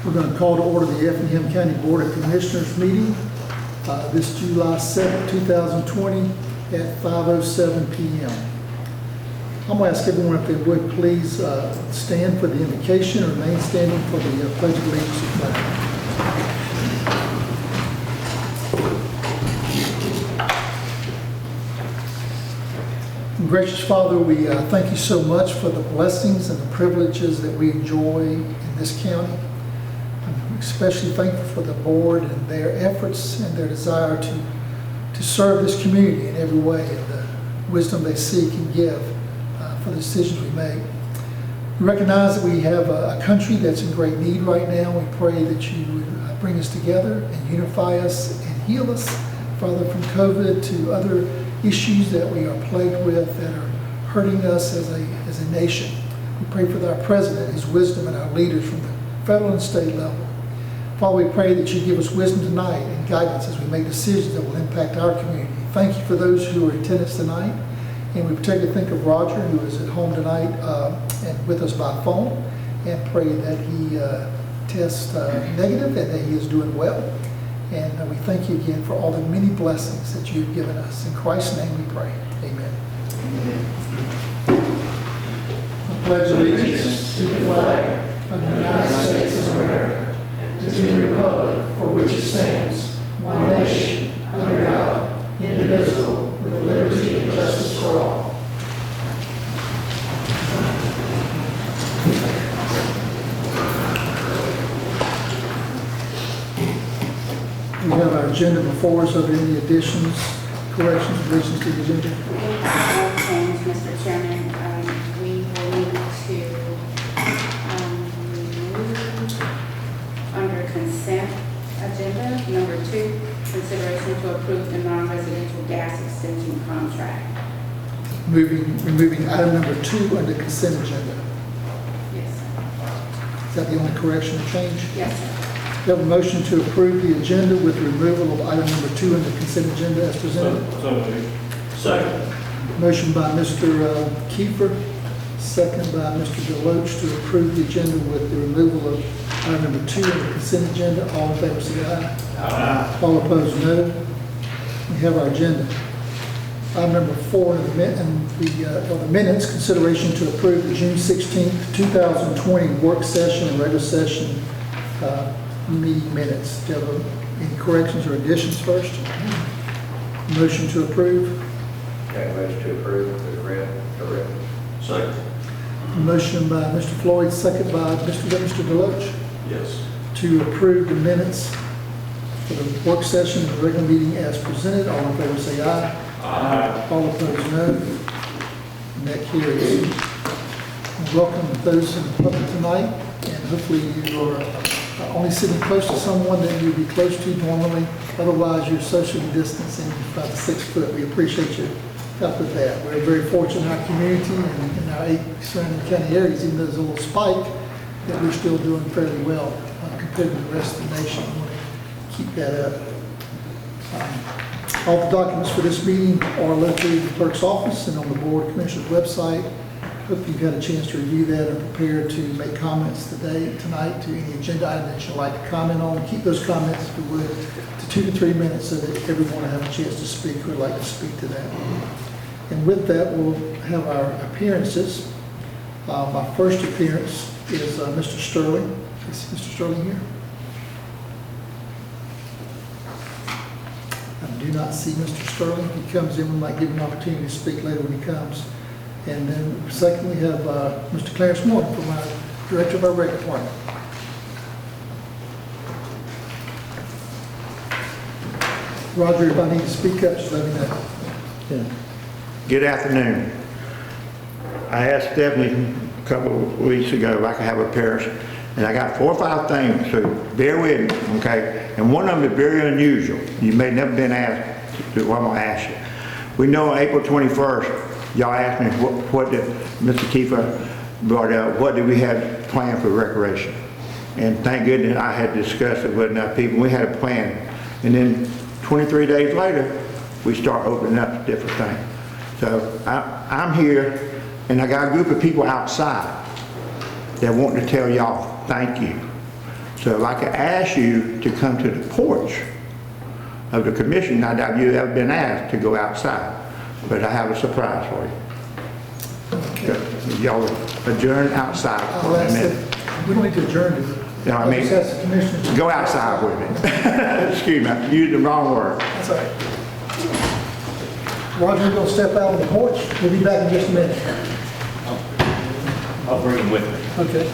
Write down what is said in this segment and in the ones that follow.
We're going to call to order the Effingham County Board of Commissioners meeting this July 7th, 2020 at 5:07 p.m. I'm going to ask everyone if they would please stand for the invocation or remain standing for the Pledge of Allegiance to flag. Gracious Father, we thank you so much for the blessings and the privileges that we enjoy in this county. I'm especially thankful for the board and their efforts and their desire to serve this community in every way and the wisdom they seek and give for the decisions we make. We recognize that we have a country that's in great need right now. We pray that you would bring us together and unify us and heal us, Father, from COVID to other issues that we are plagued with that are hurting us as a nation. We pray for our president, his wisdom, and our leaders from the federal and state level. Father, we pray that you give us wisdom tonight and guidance as we make decisions that will impact our community. Thank you for those who are in attendance tonight. And we particularly think of Roger, who is at home tonight and with us by phone, and pray that he tests negative and that he is doing well. And we thank you again for all the many blessings that you have given us. In Christ's name we pray. Amen. I pledge allegiance to the flag of the United States of America, to the republic for which it stands, one nation, under God, indivisible, with liberty and justice for all. We have our agenda before us. Are there any additions, corrections, revisions to the agenda? Change, Mr. Chairman. We will need to remove under consent agenda number 2, consideration to approve the non-residential gas extension contract. Removing item number 2 under consent agenda. Yes, sir. Is that the only correction or change? Yes, sir. We have a motion to approve the agenda with removal of item number 2 in the consent agenda as presented. Second. Motion by Mr. Kiefer, second by Mr. Deloach to approve the agenda with the removal of item number 2 in the consent agenda. All in favor say aye. Aye. All opposed, no. We have our agenda. Item number 4 in the minutes, consideration to approve the June 16th, 2020 work session and regular session meeting minutes. Do you have any corrections or additions first? Motion to approve. Okay, motion to approve is read. Correct. Second. Motion by Mr. Floyd, second by Mr. Deloach Yes. to approve the minutes for the work session and the regular meeting as presented. All in favor say aye. Aye. All opposed, no. And that carries. Welcome those in the public tonight, and hopefully you are only sitting close to someone that you'd be close to normally. Otherwise, you're socially distancing about 6 foot. We appreciate your help with that. We're very fortunate in our community and in our 8 surrounding county areas, even though there's a little spike, that we're still doing fairly well compared to the rest of the nation. We want to keep that up. All the documents for this meeting are located in the clerk's office and on the Board of Commissioners website. Hope you've had a chance to review that and prepare to make comments tonight to any agenda item that you'd like to comment on. Keep those comments, if you would, to 2 to 3 minutes so that everyone will have a chance to speak who would like to speak to that. And with that, we'll have our appearances. My first appearance is Mr. Sterling. Is Mr. Sterling here? I do not see Mr. Sterling. If he comes in, we might give him an opportunity to speak later when he comes. And then second, we have Mr. Clarence Morton from our Director of our Rec Department. Roger, if I need to speak up, just let me know. Yeah. Good afternoon. I asked Stephanie a couple of weeks ago if I could have a appearance, and I got 4 or 5 things, so bear with me, okay? And one of them is very unusual. You may never been asked to what I'm going to ask you. We know on April 21st, y'all asked me what did Mr. Kiefer brought up, what did we have planned for recreation? And thank goodness I had discussed it with enough people. We had a plan. And then 23 days later, we start opening up different things. So I'm here, and I got a group of people outside that want to tell y'all thank you So if I could ask you to come to the porch of the commission, I doubt you've ever been asked to go outside, but I have a surprise for you. Y'all adjourn outside I'll for a ask minute. that, we don't need to adjourn it. No, I mean, Just ask the commissioners. go outside with me. Excuse me, I used the wrong word. That's all right. Roger, we're going to step out on the porch. We'll be back in just a minute. I'll bring him with me. Okay.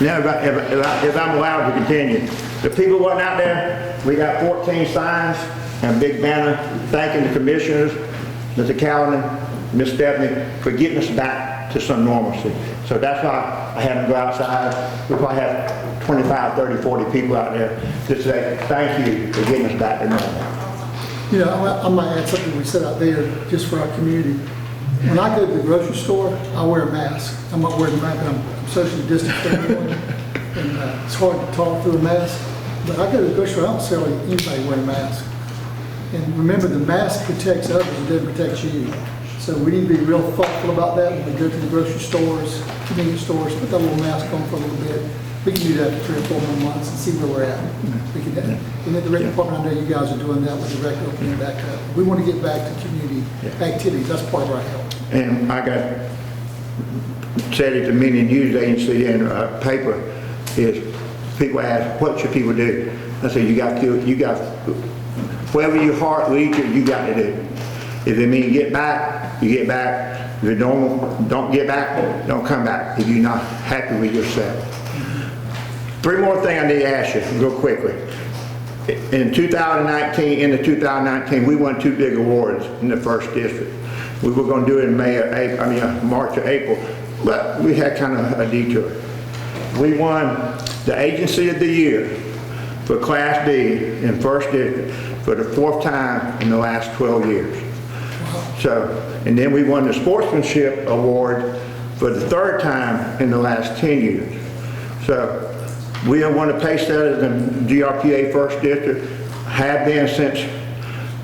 Now, if I'm allowed to continue, the people wasn't out there, we got 14 signs and a big banner thanking the commissioners, Mr. Calvin, Ms. Stephanie, for getting us back to some normalcy. So that's why I had them go outside. We probably have 25, 30, 40 people out there to say thank you for getting us back to normal. You know, I might add something we said out there just for our community. When I go to the grocery store, I wear a mask. I'm not wearing a mask, I'm socially distant from everyone. And it's hard to talk through a mask. But I go to the grocery store, I don't see anybody wearing a mask. And remember, the mask protects others, it doesn't protect you. So we need to be real thoughtful about that when we go to the grocery stores, convenience stores, put that little mask on for a little bit. We can do that for 3 or 4 more months and see where we're at. We can, and at the rec department, I know you guys are doing that with the rec opening back up. We want to get back to community activities. That's part of our help. And I got said at the meeting news agency and paper is people ask, what should people do? I said, you got, wherever your heart leads you got to do. If it means get back, you get back. If you don't get back, don't come back if you're not happy with yourself. 3 more things I need to ask you real quickly. In 2019, we won 2 big awards in the 1st district. We were going to do it in March or April, but we had kind of a detour. We won the Agency of the Year for Class D in 1st district for the 4th time in the last 12 years. So, and then we won the Sportsmanship Award for the 3rd time in the last 10 years. So, we have won the pace setters in GRPA 1st District, have been since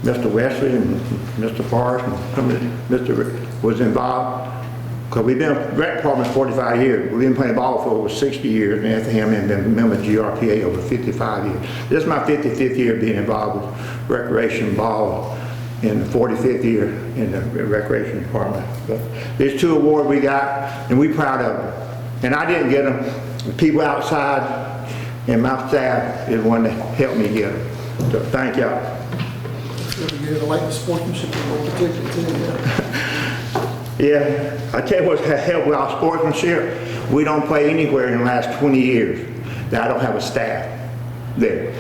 Mr. Wesley and Mr. Forrest and Mr. Rick was involved. Because we've been in the rec department 45 years. We've been playing ball for over 60 years in Effingham and been a member of GRPA over 55 years. This is my 55th year being involved with recreation ball and the 45th year in the recreation department. But there's 2 awards we got and we're proud of them. And I didn't get them. The people outside and my staff is the one that helped me get them. So thank y'all. Really good. I like the sportsmanship award particularly too. Yeah, I tell you what's helped with our sportsmanship. We don't play anywhere in the last 20 years that I don't have a staff there.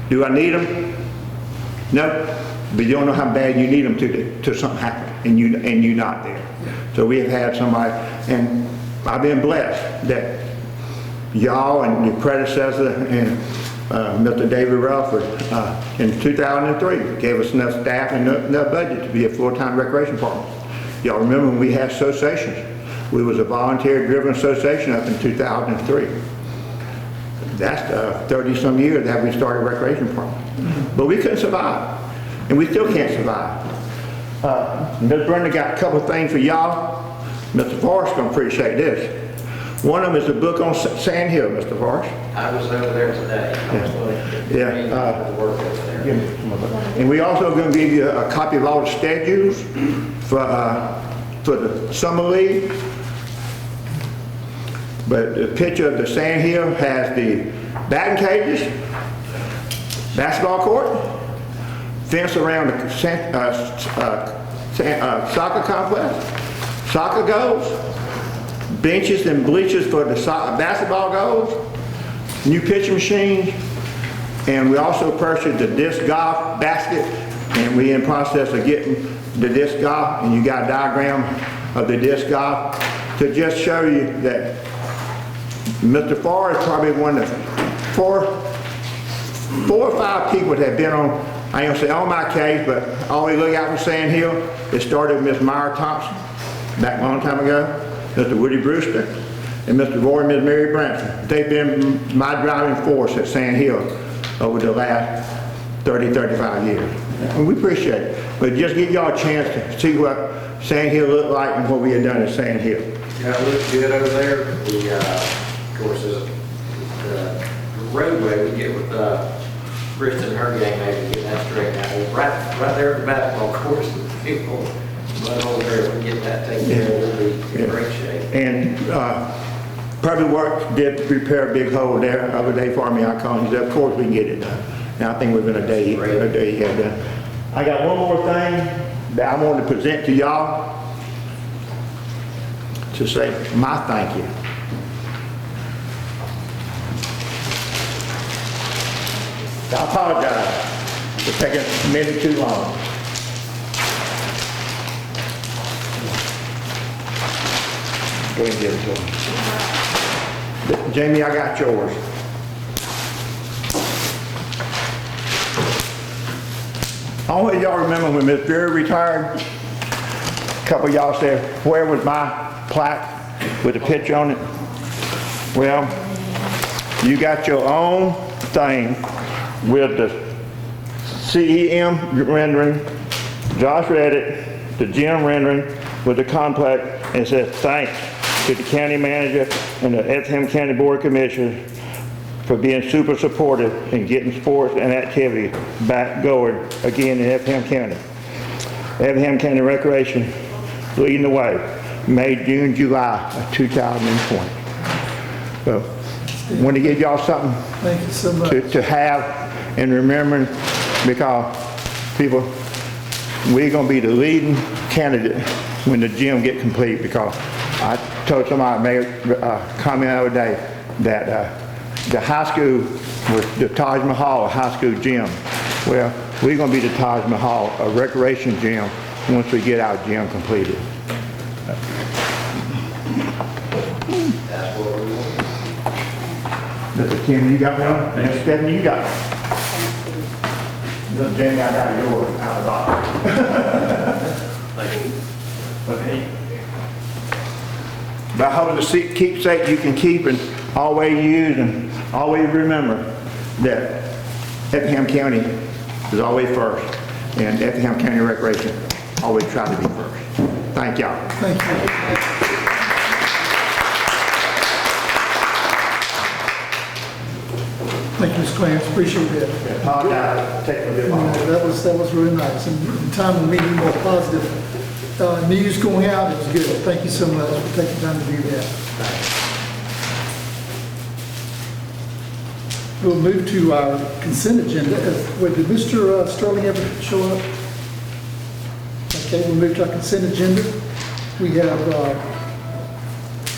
Do I need them? No, but you don't know how bad you need them to something happen and you're not there. So we have had somebody, and I've been blessed that y'all and your predecessor and Mr. David Rutherford in 2003 gave us enough staff and enough budget to be a full-time recreation department. Y'all remember when we had associations? We was a volunteer-driven association up in 2003. That's 30-some years that we started a recreation department. But we couldn't survive, and we still can't survive. Ms. Brenda got a couple things for y'all. Mr. Forrest gonna appreciate this. One of them is a book on Sand Hill, Mr. Forrest. I was over there today. I was going to work over there. And we also going to give you a copy of all the schedules for the summer league. But the picture of the Sand Hill has the batting cages, basketball court, fence around the soccer complex, soccer goals, benches and bleachers for the basketball goals, new pitching machines, and we also purchased the disc golf basket, and we're in process of getting the disc golf, and you got a diagram of the disc golf to just show you that Mr. Farr is probably one of the four or five people that have been on, I ain't gonna say on my case, but always look out for Sand Hill. It started with Miss Myra Thompson back a long time ago, Mr. Woody Brewster, and Mr. Roy and Miss Mary Branson. They've been my driving force at Sand Hill over the last 30, 35 years. And we appreciate it. But just give y'all a chance to see what Sand Hill looked like and what we had done at Sand Hill. Yeah, it looks good over there. We, of course, the roadway, we get with Bristol and her gang, maybe get that straightened out. Right there at the basketball course, people, but over there, we get that taken care of, we'll be in great shape. And Public Works did repair a big hole there the other day for me. I called him, he said, of course we can get it done. And I think within a day he had done. I got one more thing that I wanted to present to y'all to say my thank you. I apologize for taking a minute too long. Go ahead and give it to him. Jamie, I got yours. I don't know if y'all remember when Miss Vera retired, a couple of y'all said, where was my plaque with a picture on it? Well, you got your own thing with the CEM rendering, Josh read it, the Jim rendering with the complex, and it says thanks to the county manager and the Effingham County Board of Commissioners for being super supportive in getting sports and activity back going again in Effingham County. Effingham County Recreation leading the way, May, June, July of 2020. So, want to give y'all something Thank you so much. to have and remember, because people, we're going to be the leading candidate when the gym get complete, because I told somebody, made a comment the other day, that the high school was the Taj Mahal of high school gym. Well, we're going to be the Taj Mahal of recreation gym once we get our gym completed. That's what we want. Mr. Kim, you got one? And Stephanie, you got one? Mr. Jamie, I got yours out of the box. Thank you. Okay. But how to keepsake you can keep and always use and always remember that Effingham County is always first, and Effingham County Recreation always try to be first. Thank y'all. Thank you. Thank you, Ms. Clarence, appreciate that. Apologize, take a bit longer. That was really nice, and in time of meeting more positive news going out, it was good. Thank you so much for taking time to do that. We'll move to our consent agenda. Wait, did Mr. Sterling ever show up? Okay, we'll move to our consent agenda. We have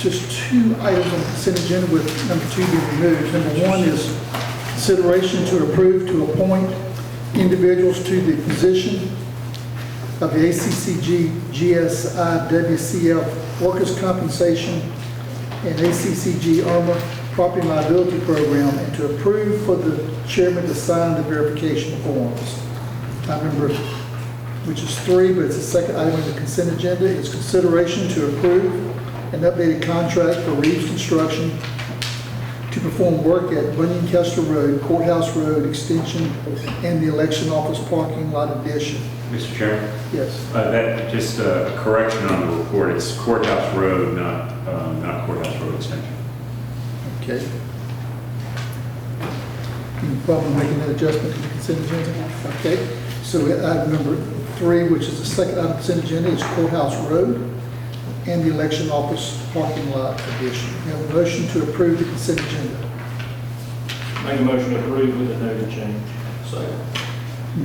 just 2 items on the consent agenda, with number 2 being removed. Number 1 is consideration to approve to appoint individuals to the position of the ACCG GSI WCF Workers' Compensation and ACCG Irma Property Liability Program, and to approve for the chairman to sign the verification forms. Item number, which is 3, but it's the second item on the consent agenda, is consideration to approve an updated contract for Reeves Construction to perform work at Bunyan Kessler Road, Courthouse Road Extension, and the election office parking lot addition. Mr. Chairman, Yes. that just a correction on the report. It's Courthouse Road, not Courthouse Road Extension. Okay. Any problem making that adjustment to the consent agenda? Okay. So item number 3, which is the second item consent agenda, is Courthouse Road and the election office parking lot addition. We have a motion to approve the consent agenda. Make a motion to approve with a noted change. Second.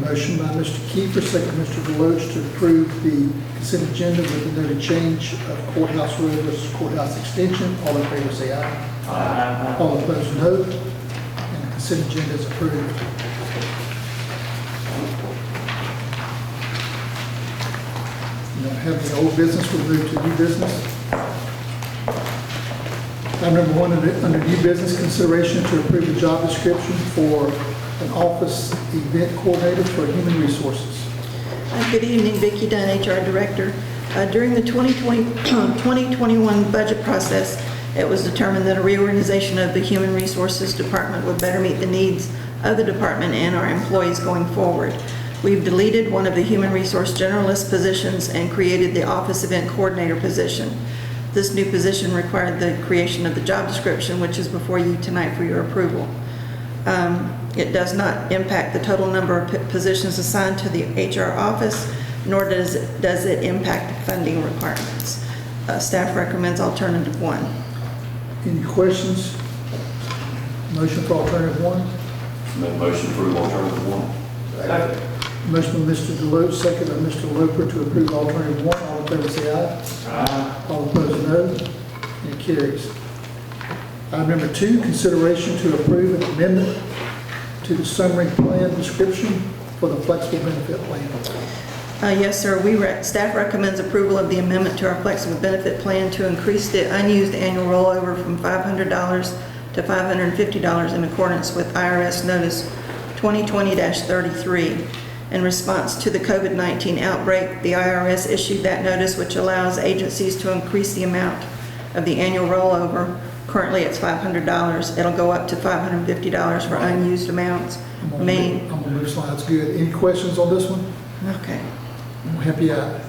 Motion by Mr. Kiefer, second Mr. Deloach, to approve the consent agenda with the noted change of Courthouse Road versus Courthouse Extension. All in favor say aye. Aye. All opposed, no. And the consent agenda is approved. don't have any old business, we'll move to new business. Item number 1 under new business, consideration to approve the job description for an office event coordinator for human resources. Good evening, Vicki Dunn, HR Director. During the 2021 budget process, it was determined that a reorganization of the Human Resources Department would better meet the needs of the department and our employees going forward. We've deleted one of the Human Resource Generalist positions and created the Office Event Coordinator position. This new position required the creation of the job description, which is before you tonight for your approval. It does not impact the total number of positions assigned to the HR office, nor does it impact the funding requirements. Staff recommends alternative 1. Any questions? Motion for alternative 1. Make a motion to approve alternative 1. Second. Motion by Mr. Deloach, second by Mr. Loper to approve alternative 1. All in favor say aye. Aye. All opposed, no. And it carries. Item number 2, consideration to approve an amendment to the summary plan description for the flexible benefit plan. Yes, sir. Staff recommends approval of the amendment to our flexible benefit plan to increase the unused annual rollover from $500 to $550 in accordance with IRS Notice 2020-33. In response to the COVID-19 outbreak, the IRS issued that notice, which allows agencies to increase the amount of the annual rollover. Currently, it's $500. It'll go up to $550 for unused amounts. I'm gonna move slides. Good. Any questions on this one? Okay. I'm happy out.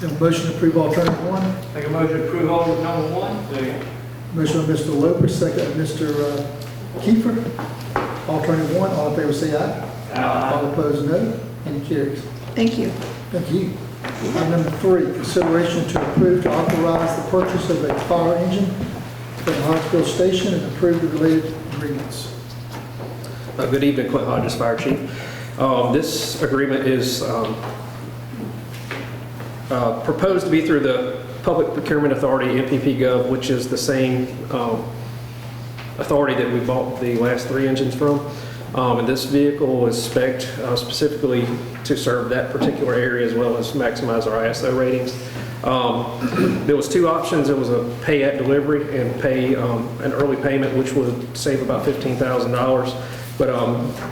Have a motion to approve alternative 1. Make a motion to approve alternative number 1. Second. Motion by Mr. Loper, second by Mr. Kiefer. Alternative 1, all in favor say aye. All opposed, no. And it carries. Thank you. Thank you. Item number 3, consideration to approve to authorize the purchase of a fire engine for the Hodgesville Station and approve the related agreements. Good evening, Clint Hodges, Fire Chief. This agreement is proposed to be through the Public Procurement Authority, MPP Gov, which is the same authority that we bought the last 3 engines from. And this vehicle was spec'd specifically to serve that particular area as well as maximize our ISO ratings. There was 2 options. There was a pay at delivery and pay an early payment, which would save about $15,000. But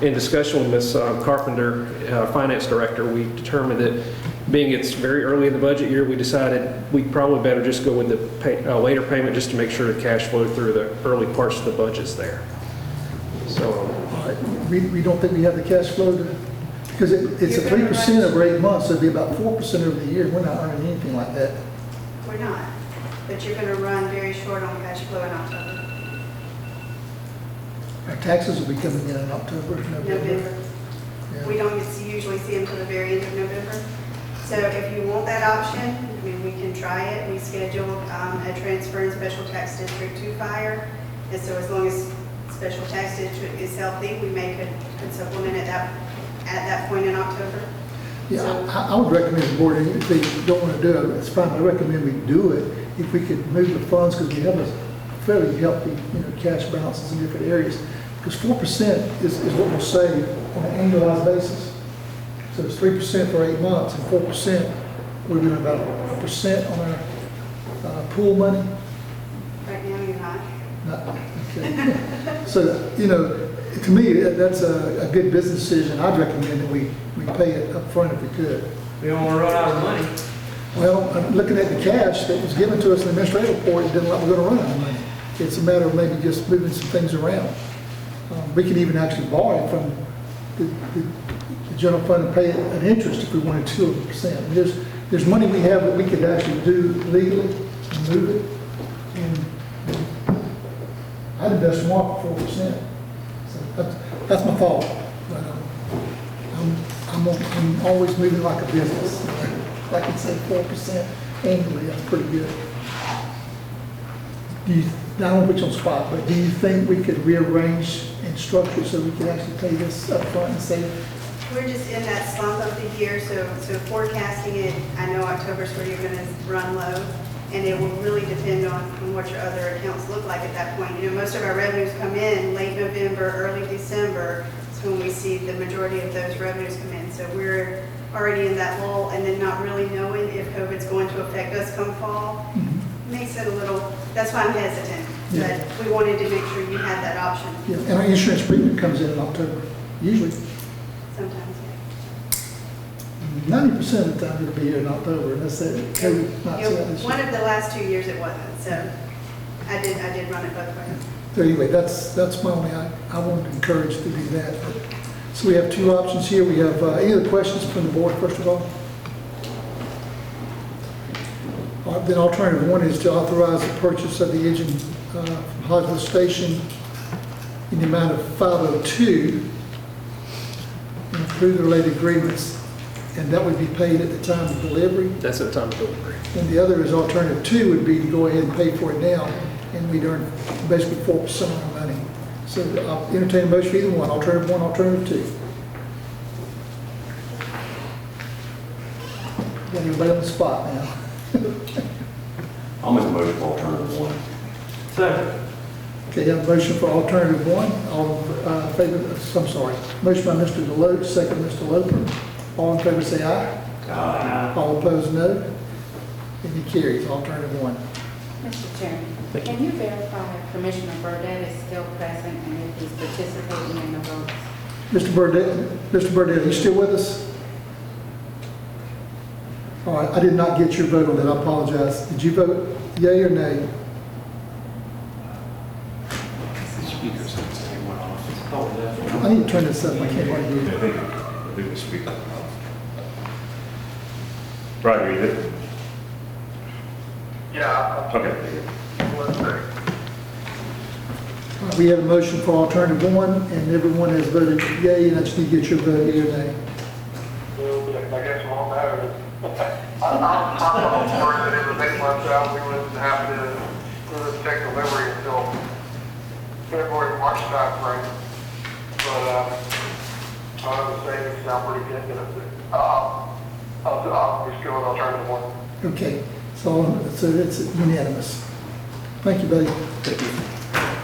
in discussion with Ms. Carpenter, Finance Director, we determined that being it's very early in the budget year, we decided we'd probably better just go with the later payment just to make sure the cash flow through the early parts of the budget's there. So All right, we don't think we have the cash flow to, because it's a 3% over 8 months, so it'd be about 4% over the year. We're not earning anything like that. We're not, but you're going to run very short on cash flow in October. Our taxes will be coming in October, November. Yeah. We don't usually see them till the very end of November. So if you want that option, I mean, we can try it. We scheduled a transfer in special tax district to fire. And so as long as special tax district is healthy, we may could supplement it at that point in October. Yeah, So- I would recommend the board, if they don't want to do it, it's fine. I recommend we do it if we could move the funds, because we have a fairly healthy, cash balances in different areas. Because 4% is what we'll save on an annualized basis. So it's 3% for 8 months, and 4%, we're doing about 1% on our pool money. Right now, you're not. Okay. So, to me, that's a good business decision. I'd recommend that we pay it up front if we could. We don't want to run out of money. Well, I'm looking at the cash that was given to us in the administrative report, it didn't look like we're going to run out of money. It's a matter of maybe just moving some things around. We can even actually borrow from the general fund and pay an interest if we wanted 2%. There's money we have that we could actually do legally and move it. And I'd invest more for 4%. So that's my thought. But I'm always moving like a business. If I can say 4% annually, that's pretty good. I don't want to put you on the spot, but do you think we could rearrange and structure so we could actually pay this up front and save? We're just in that slump of the year, so forecasting it, I know October's where you're going to run low, and it will really depend on what your other accounts look like at that point. Most of our revenues come in late November, early December. It's when we see the majority of those revenues come in. So we're already in that lull, and then not really knowing if COVID's going to affect us come fall, makes it a little, that's why I'm hesitant. Yeah. But we wanted to make sure you had that option Yeah, and our insurance premium comes in October, usually. sometimes. 90% of the time it'll be here in October, unless they, COVID not so this One year. of the last 2 years it wasn't, so I did run it both ways. So anyway, that's my only, I wanted to encourage to do that. So we have two options here. We have, any other questions from the board, first of all? Then alternative one is to authorize the purchase of the engine from Hodgeville Station in the amount of 502 and approve the related agreements, and that would be paid at the time of delivery. That's at the time of delivery. And the other is alternative two would be to go ahead and pay for it now, and we'd earn basically 4% on our money. So I'll entertain a motion for either one, alternative one, alternative two. Got everybody on the spot now. I'll make a motion for alternative one. Second. Okay, have a motion for alternative one. All in favor, I'm sorry. Motion by Mr. Deloach, second Mr. Loper. All in favor say aye. All opposed, no. And it carries, alternative one. Mr. Chairman, can you verify if Commissioner Burdette is still present and if he's participating in the votes? Mr. Burdette, are you still with us? All right, I did not get your vote on that, I apologize. Did you vote yea or nay? Speakers, it went off. I need to turn this up, I can't hardly hear you. I think the speaker. Roger, you did? Yeah. Okay. All right, we have a motion for alternative one, and everyone has voted yea, and I just need to get your vote yea or nay. I guess we'll know. I'm on board that it would make myself, we wouldn't have to take delivery until February, March timeframe. But, the savings sound pretty good, I'll just go with alternative one. Okay, so it's unanimous. Thank you, buddy. Thank you.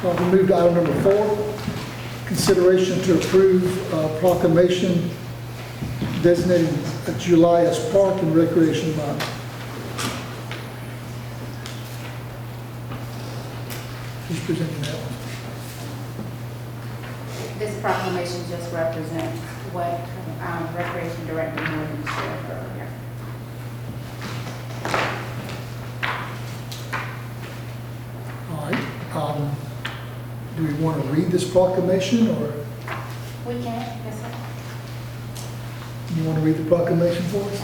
We move to item number 4, consideration to approve proclamation designating July as Park and Recreation Month. Who's presenting that one? This proclamation just represents what Recreation Director Morgan shared earlier. All right. Do we want to read this proclamation, or We can, yes, sir. you want to read the proclamation for us?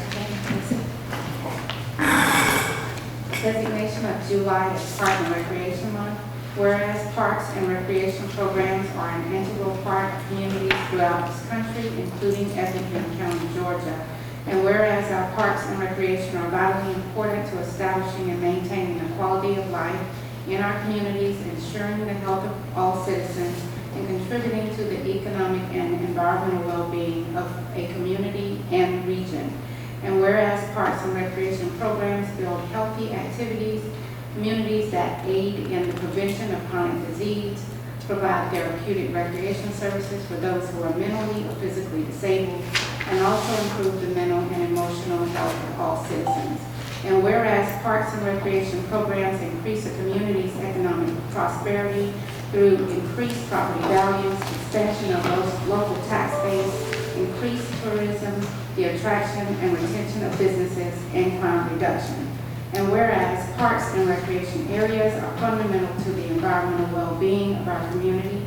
Designation of July as Park and Recreation Month. Whereas parks and recreation programs are an integral part of communities throughout this country, including Effingham County, Georgia. And whereas our parks and recreation are vitally important to establishing and maintaining the quality of life in our communities, ensuring the health of all citizens, and contributing to the economic and environmental well-being of a community and region. And whereas parks and recreation programs build healthy activities, communities that aid in the prevention of chronic disease, provide therapeutic recreation services for those who are mentally or physically disabled, and also improve the mental and emotional health of all citizens. And whereas parks and recreation programs increase a community's economic prosperity through increased property values, expansion of local tax base, increased tourism, the attraction and retention of businesses, and crime reduction. And whereas parks and recreation areas are fundamental to the environmental well-being of our community,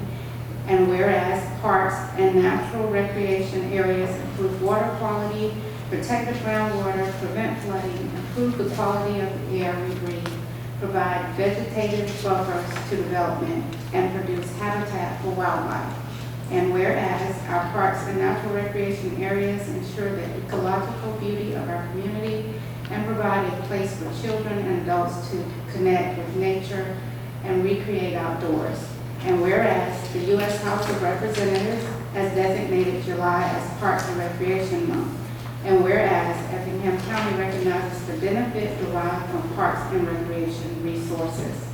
and whereas parks and natural recreation areas improve water quality, protect the groundwater, prevent flooding, improve the quality of the air we breathe, provide vegetative buffers to development, and produce habitat for wildlife. And whereas our parks and natural recreation areas ensure the ecological beauty of our community and provide a place for children and adults to connect with nature and recreate outdoors. And whereas the U.S. House of Representatives has designated July as Parks and Recreation Month. And whereas Effingham County recognizes the benefit derived from parks and recreation resources.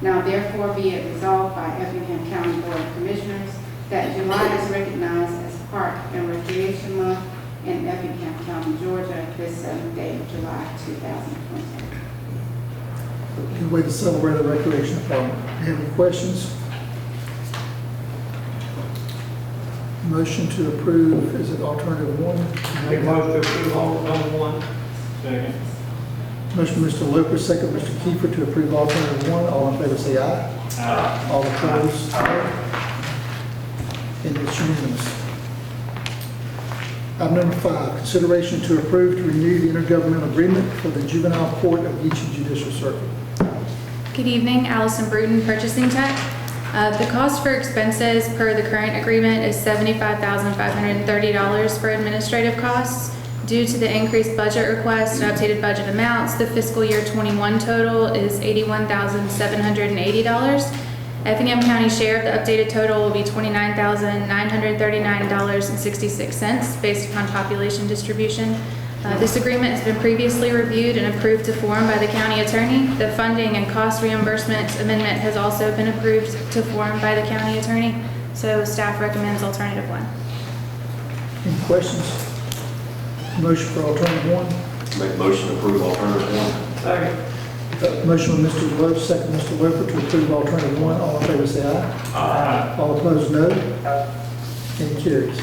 Now therefore be it resolved by Effingham County Board of Commissioners that July is recognized as Park and Recreation Month in Effingham County, 2020. Good way to celebrate the recreation department. Do you have any questions? Motion to approve, is it alternative one? Make a motion to approve alternative one. Second. Motion by Mr. Loper, second by Mr. Kiefer to approve alternative one. All in favor say aye. Aye. All opposed, no. And it's unanimous. Item number 5, consideration to approve to renew the intergovernmental agreement for the juvenile court of each judicial circuit. Good evening, Allison Bruton, Purchasing Tech. The cost for expenses per the current agreement is $75,530 for administrative costs. Due to the increased budget request and updated budget amounts, the fiscal year 21 total is $81,780. Effingham County share of the updated total will be $29,939.66 based upon population distribution. This agreement has been previously reviewed and approved to form by the county attorney. The funding and cost reimbursement amendment has also been approved to form by the county attorney. So staff recommends alternative 1. Any questions? Motion for alternative one. Make a motion to approve alternative one. Second. Motion by Mr. Deloach, second Mr. Loper to approve alternative one. All in favor say aye. Aye. All opposed, no. And it carries.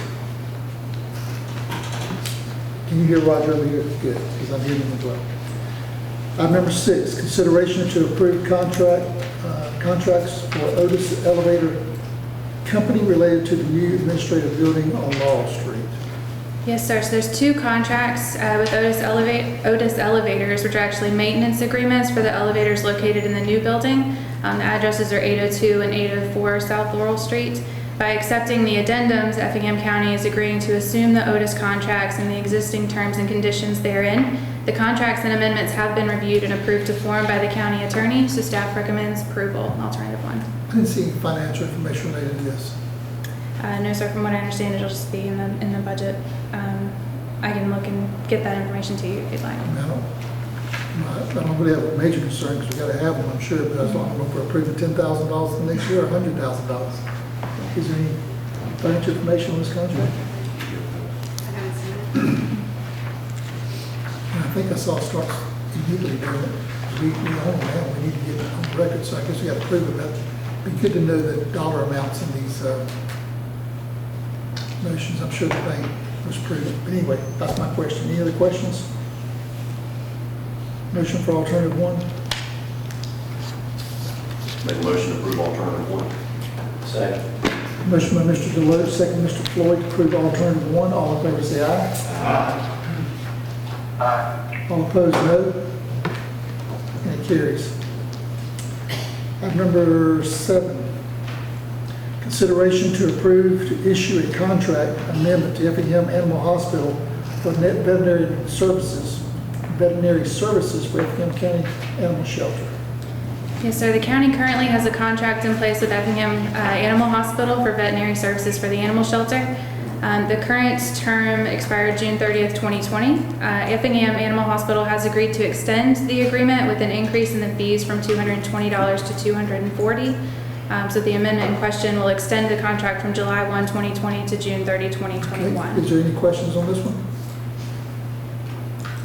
Can you hear Roger over here? Good, because I'm hearing him as well. Item number 6, consideration to approve contracts for Otis Elevator Company related to the new administrative building on Laurel Street. Yes, sir. So there's 2 contracts with Otis Elevators, which are actually maintenance agreements for the elevators located in the new building. The addresses are 802 and 804 South Laurel Street. By accepting the addendums, Effingham County is agreeing to assume the Otis contracts and the existing terms and conditions therein. The contracts and amendments have been reviewed and approved to form by the county attorney, so staff recommends approval, alternative 1. I didn't see any financial information related to this. No, sir. From what I understand, it'll just be in the budget. I can look and get that information to you if you'd like. I don't really have a major concern because we got to have them, I'm sure, but as long as we're approving $10,000 for next year or $100,000. Is there any financial information on this contract? I haven't seen it. And I think I saw it starts immediately doing it. We own it now, we need to get it on the record, so I guess we got to prove it. But it'd be good to know the dollar amounts in these motions. I'm sure the thing was proven. But anyway, that's my question. Any other questions? Motion for alternative 1. Make a motion to approve alternative one. Second. Motion by Mr. Deloach, second Mr. Floyd to approve alternative 1. All in favor say aye. Aye. All opposed, no. And it carries. Item number 7, consideration to approve to issue a contract amendment to Effingham Animal Hospital for net veterinary services for Effingham County Animal Shelter. Yes, sir. The county currently has a contract in place with Effingham Animal Hospital for veterinary services for the animal shelter. The current term expired June 30th, 2020. Effingham Animal Hospital has agreed to extend the agreement with an increase in the fees from $220 to $240. So the amendment in question will extend the contract from July 1, 2020 to June 30, 2021. Okay. Is there any questions on this one?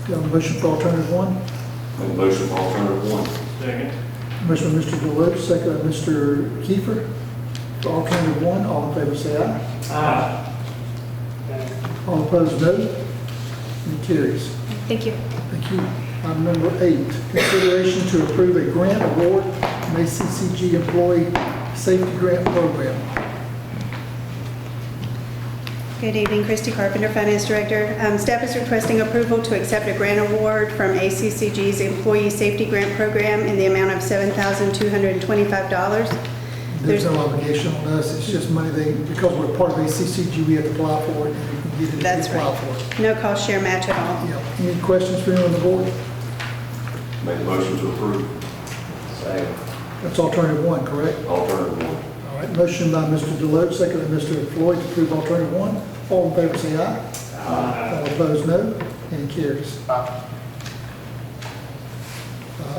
Do you have a motion for alternative 1? Make a motion for alternative one. Second. Motion by Mr. Deloach, second by Mr. Kiefer. For alternative 1, all in favor say aye. Aye. All opposed, no. And it carries. Thank you. Thank you. Item number 8, consideration to approve a grant award from ACCG Employee Safety Grant Program. Good evening, Christy Carpenter, Finance Director. Staff is requesting approval to accept a grant award from ACCG's Employee Safety Grant Program in the amount of $7,225. There's no obligation on us, it's just money because we're part of ACCG, we have to apply for it, and we can get it if That's we apply right. for it. No cost share match at all. Yeah. Any questions for anyone on the board? Make a motion to approve. Second. That's alternative 1, correct? Alternative one. All right, motion by Mr. Deloach, second by Mr. Floyd to approve alternative 1. All in favor say aye. All opposed, no. And it carries.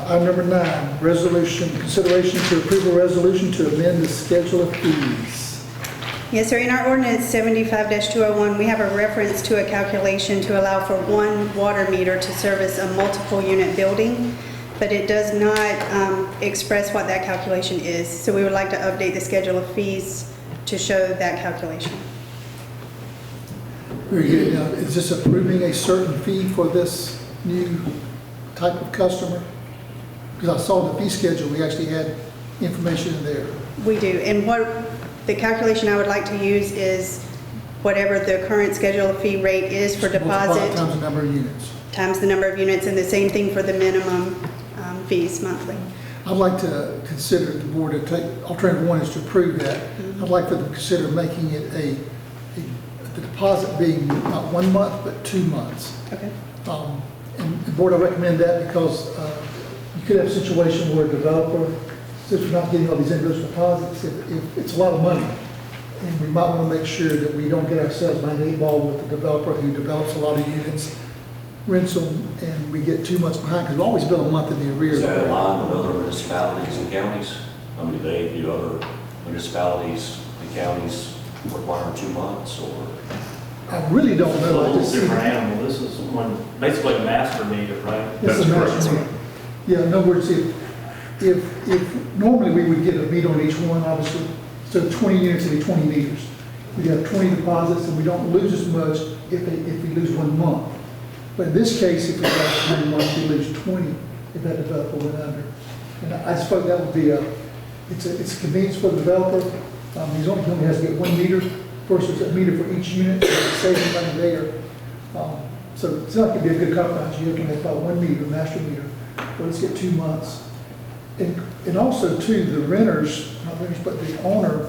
Item number 9, resolution, consideration to approve a resolution to amend the schedule of fees. Yes, sir. In our ordinance 75-201, we have a reference to a calculation to allow for one water meter to service a multiple unit building, but it does not express what that calculation is. So we would like to update the schedule of fees to show that calculation. Very good. Now, is this approving a certain fee for this new type of customer? Because I saw the fee schedule, we actually had information in there. We do. And what the calculation I would like to use is whatever the current schedule of fee rate is for Multiply deposit times the number of units. times the number of units, and the same thing for the minimum fees monthly. I'd like to consider the board to take, alternative one is to approve that. I'd like for them to consider making it the deposit being not 1 month, but 2 months. Okay. And the board, I recommend that because you could have a situation where a developer, since we're not getting all these individual deposits, if it's a lot of money, and we might want to make sure that we don't get ourselves behind the eight ball with the developer who develops a lot of units, rents them, and we get 2 months behind, because we always bill a month in the arrears. Is that aligned with other municipalities and counties? I mean, do other municipalities and counties require 2 months, or? I really don't It's a know. I little just see- different animal. This is one, basically a master meter, right? It's a That's correct. master meter. Yeah, in other words, if normally we would get a meter on each one, obviously, so 20 units would be 20 meters. We have 20 deposits, and we don't lose as much if we lose 1 month. But in this case, if we have 1 month, we lose 20 if that developer went under. And I just thought that would be it's a convenience for the developer. He only has to get 1 meter versus a meter for each unit, so it saves money there. So it's not going to be a good compromise. You're looking at about 1 meter, master meter, but let's get 2 months. And also too, the renters, not renters, but the owner,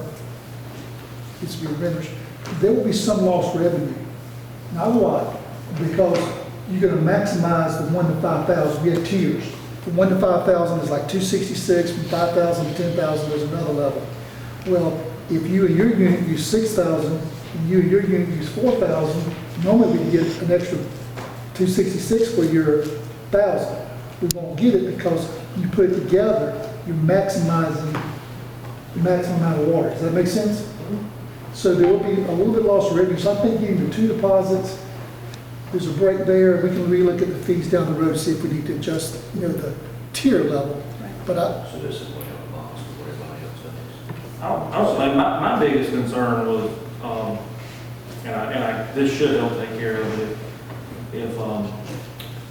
needs to be renters, there will be some lost revenue. Not a lot, because you're going to maximize the 1 to 5,000. We have tiers. From 1 to 5,000 is like 266. From 5,000 to 10,000 there's another level. Well, if you and your unit use 6,000 and you and your unit use 4,000, normally we get an extra 266 for your 1,000. We won't get it because you put it together, you're maximizing the maximum amount of water. Does that make sense? So there will be a little bit lost revenue. So I'm thinking the 2 deposits, there's a break there. We can relook at the fees down the road, see if we need to adjust, the tier level. But So this is way out of the box for what everybody else does. I was saying, my biggest concern was, this should help take care of it, if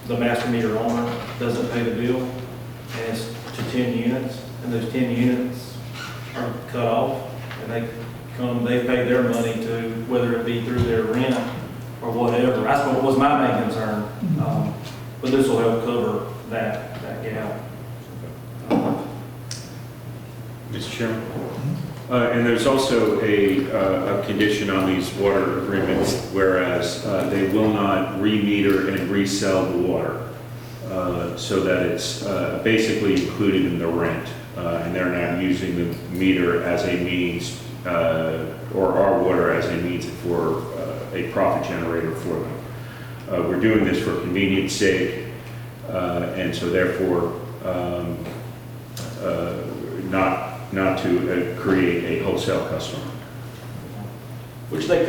the master meter owner doesn't pay the bill, and it's to 10 units, and those 10 units are cut off, and they pay their money to, whether it be through their rent or whatever. That's what was my main concern. But this will help cover that gap. Mr. Chairman? And there's also a condition on these water agreements, whereas they will not re-meter and resell the water, so that it's basically included in the rent, and they're not using the meter as a means, or our water as a means for a profit generator for them. We're doing this for convenience sake, and so therefore not to create a wholesale customer. Which they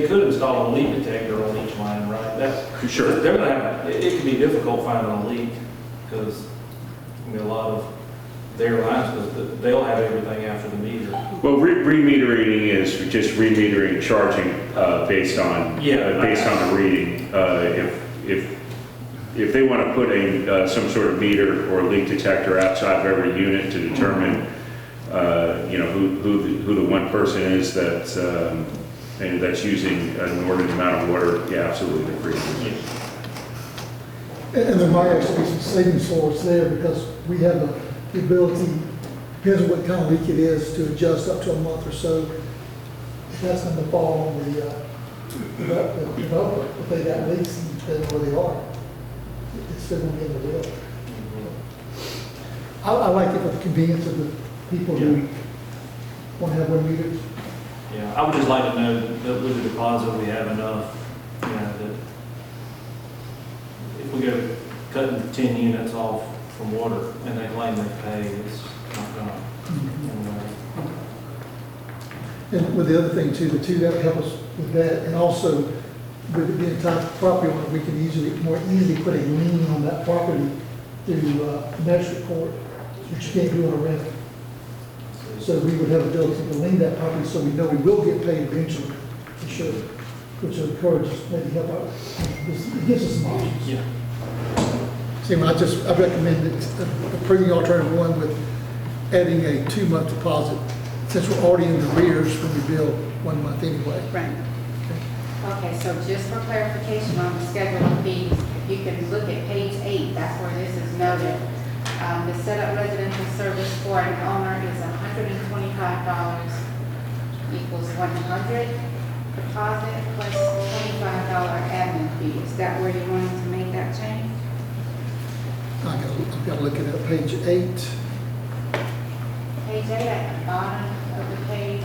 could install a leak detector on each line, right? That's Sure. They're gonna have, it can be difficult finding a leak, because, a lot of their lines, because they'll have everything after the meter. Well, re-metering is just re-metering, charging based on the reading. If they want to put some sort of meter or leak detector outside of every unit to determine who the one person is that's using an inordinate amount of water, yeah, absolutely, they're free. And there might actually be some savings for us there, because we have the ability, depends on what kind of leak it is, to adjust up to a month or so. If that's going to fall on the developer, if they got leaks and depending on where they are, it's still going to be in the bill. I like it for the convenience of the people who want to have 1 meter. Yeah, I would just like to know that with the deposit, we have enough, that if we go cutting 10 units off from water and they claim they pay, it's not gonna. And with the other thing too, the two that help us with that, and also with it being type of property owner, we can more easily put a lien on that property through magistrate court, which you can't do on a rental. So we would have the ability to lien that property, so we know we will get paid eventually, for sure, which will encourage us, maybe help out. It gives us some options. Yeah. See, I recommend approving alternative one with adding a 2-month deposit, since we're already in the rears when we bill 1 month anyway. Right. Okay, so just for clarification on the schedule of fees, if you can look at page 8, that's where this is noted. The setup residential service for an owner is $125 equals 100 deposit plus $25 admin fee. Is that where you're wanting to make that change? I've got to look it up, page 8. Page 8 at the bottom of the page.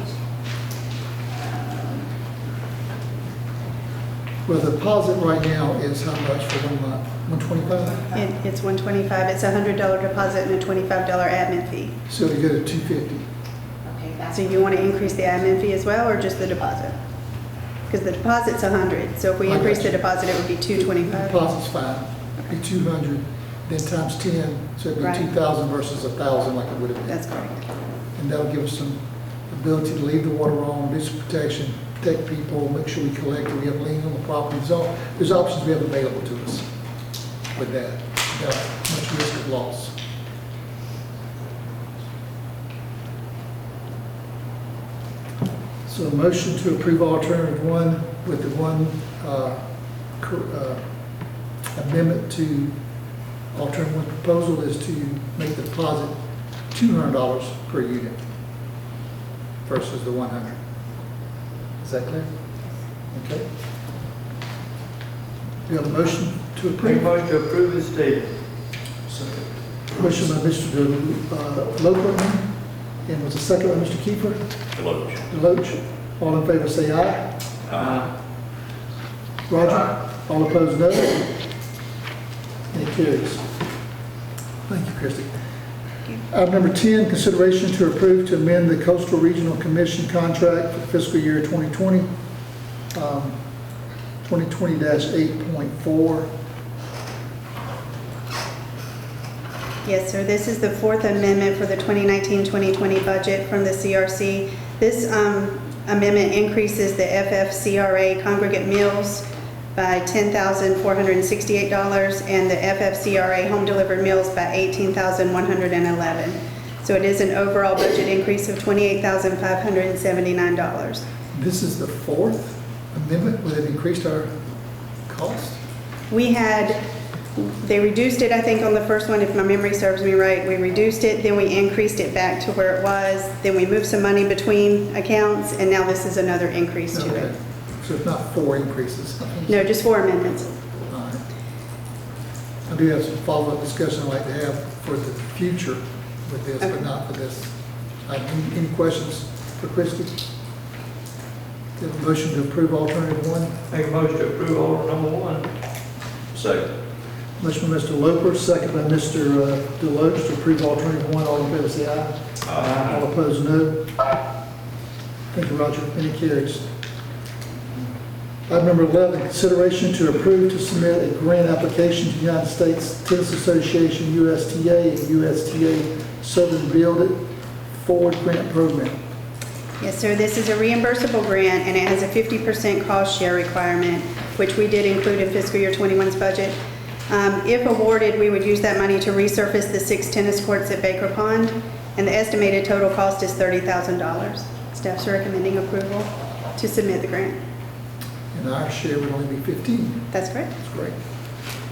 Well, the deposit right now is how much for 1 month? 125? It's $125, it's a $100 deposit and a $25 admin fee. So you go to 250. Okay, that's. So you want to increase the admin fee as well, or just the deposit? Because the deposit's 100, so if we I got increase the you. deposit, it would be The 225. deposit's fine. It'd be 200, then times 10, so it'd be Right. 2,000 versus 1,000 like it would have been. That's correct. And that'll give us some ability to leave the water on, do some protection, protect people, make sure we collect it, we have lien on the property. So there's options we have available to us with that, without much risk of loss. So a motion to approve alternative one with the one amendment to alternative one proposal is to make the deposit $200 per unit versus the 100. Is that clear? Okay. We have a motion to Make approve. motion to approve as stated. Motion by Mr. Loper, and was a second by Mr. Kiefer. Deloach. Deloach. All in favor say aye. Roger. All opposed, no. And it carries. Thank you, Christie. Item number 10, consideration to approve to amend the Coastal Regional Commission contract for fiscal year 2020, 2020-8.4. Yes, sir. This is the fourth amendment for the 2019-2020 budget from the CRC. This amendment increases the FFCRA congregate meals by $10,468 and the FFCRA home delivered meals by $18,111. So it is an overall budget increase of $28,579. This is the fourth amendment. Would it increased our cost? They reduced it, I think, on the first one, if my memory serves me right. We reduced it, then we increased it back to where it was, then we moved some money between accounts, and now this is another increase to Okay. it. So it's not 4 increases? No, just 4 amendments. All right. I do have some follow-up discussion I'd like to have for the future with this, but not for this. Any questions for Christie? Get a motion to approve alternative one. Make a motion to approve order number 1. Second. Motion by Mr. Loper, second by Mr. Deloach to approve alternative one. All in favor say aye. All opposed, no. Thank you, Roger. And it carries. Item number 11, consideration to approve to submit a grant application to the United States Tennis Association, USTA, and USTA Southern Build It Forward Grant Program. Yes, sir. This is a reimbursable grant, and it has a 50% cost share requirement, which we did include in fiscal year 21's budget. If awarded, we would use that money to resurface the 6 tennis courts at Baker Pond, and the estimated total cost is $30,000. Staff's recommending approval to submit the grant. And our share would only be 15. That's correct. That's great.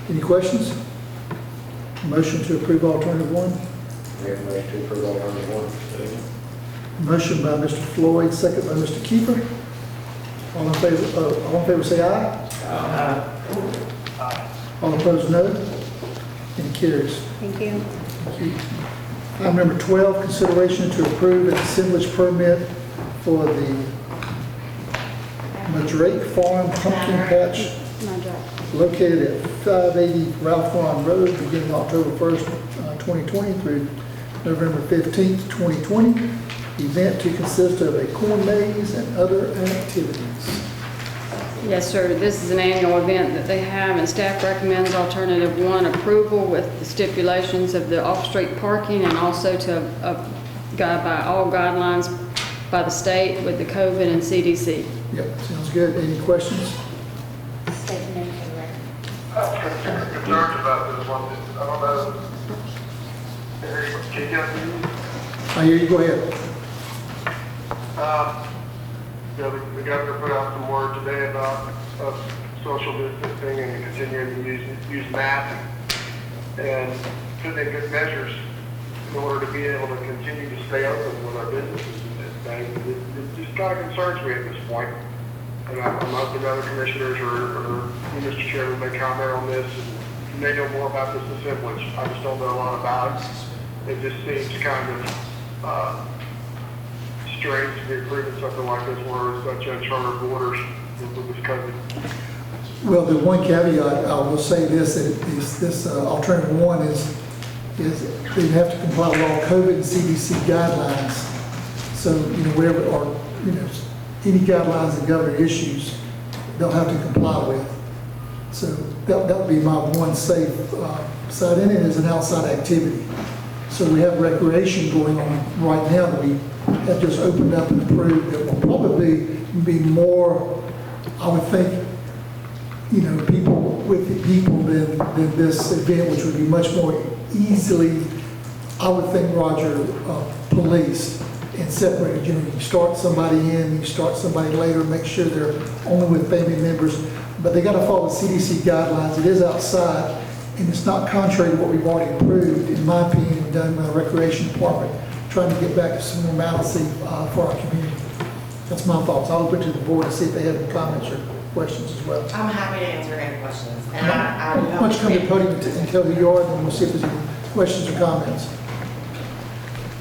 Any questions? Motion to approve alternative one. Make a motion to approve alternative 1. Motion by Mr. Floyd, second by Mr. Kiefer. All in favor say aye. All opposed, no. And it carries. Thank you. Thank you. Item number 12, consideration to approve an assemblage permit for the Madrid Farm Pumpkin Patch located at 580 Ralph Ron Road, beginning October 1st, 2020 through November 15th, 2020. event to consist of a corn maze and other activities. Yes, sir. This is an annual event that they have, and staff recommends alternative 1 approval with the stipulations of the off-street parking and also to guide by all guidelines by the state with the COVID and CDC. Yep, sounds good. Any questions? State your name for the record. Concerns about this one, I don't know. Can you guys hear me? I hear you, go ahead. You know, the governor put out some word today about social distancing and continuing to use masks and put in good measures in order to be able to continue to stay open with our businesses and things. It just kind of concerns me at this point. And I'm hoping other commissioners or you, Mr. Chairman, may comment on this. And you may know more about this assemblage. I just don't know a lot about it. It just seems kind of strange to be approving something like this where it's such uncharted borders with this COVID. Well, the one caveat, I will say this, is this alternative 1 is they have to comply with all COVID and CDC guidelines. So, you know, whatever, or, you know, any guidelines the governor issues, they'll have to comply with. So that would be my one safe side in it is an outside activity. So we have recreation going on right now that we have just opened up and approved that will probably be more, I would think, you know, people with the people than this event, which would be much more easily, I would think, Roger, policed and separated. You know, you start somebody in, you start somebody later, make sure they're only with family members, but they got to follow the CDC guidelines. It is outside, and it's not contrary to what we've already approved, in my opinion, done by the Recreation Department, trying to get back to some normalcy for our community. That's my thoughts. I'll open to the board to see if they have any comments or questions as well. I'm happy to answer any questions. And Why don't you come to the podium and tell who you are, and then we'll see if there's any questions or comments.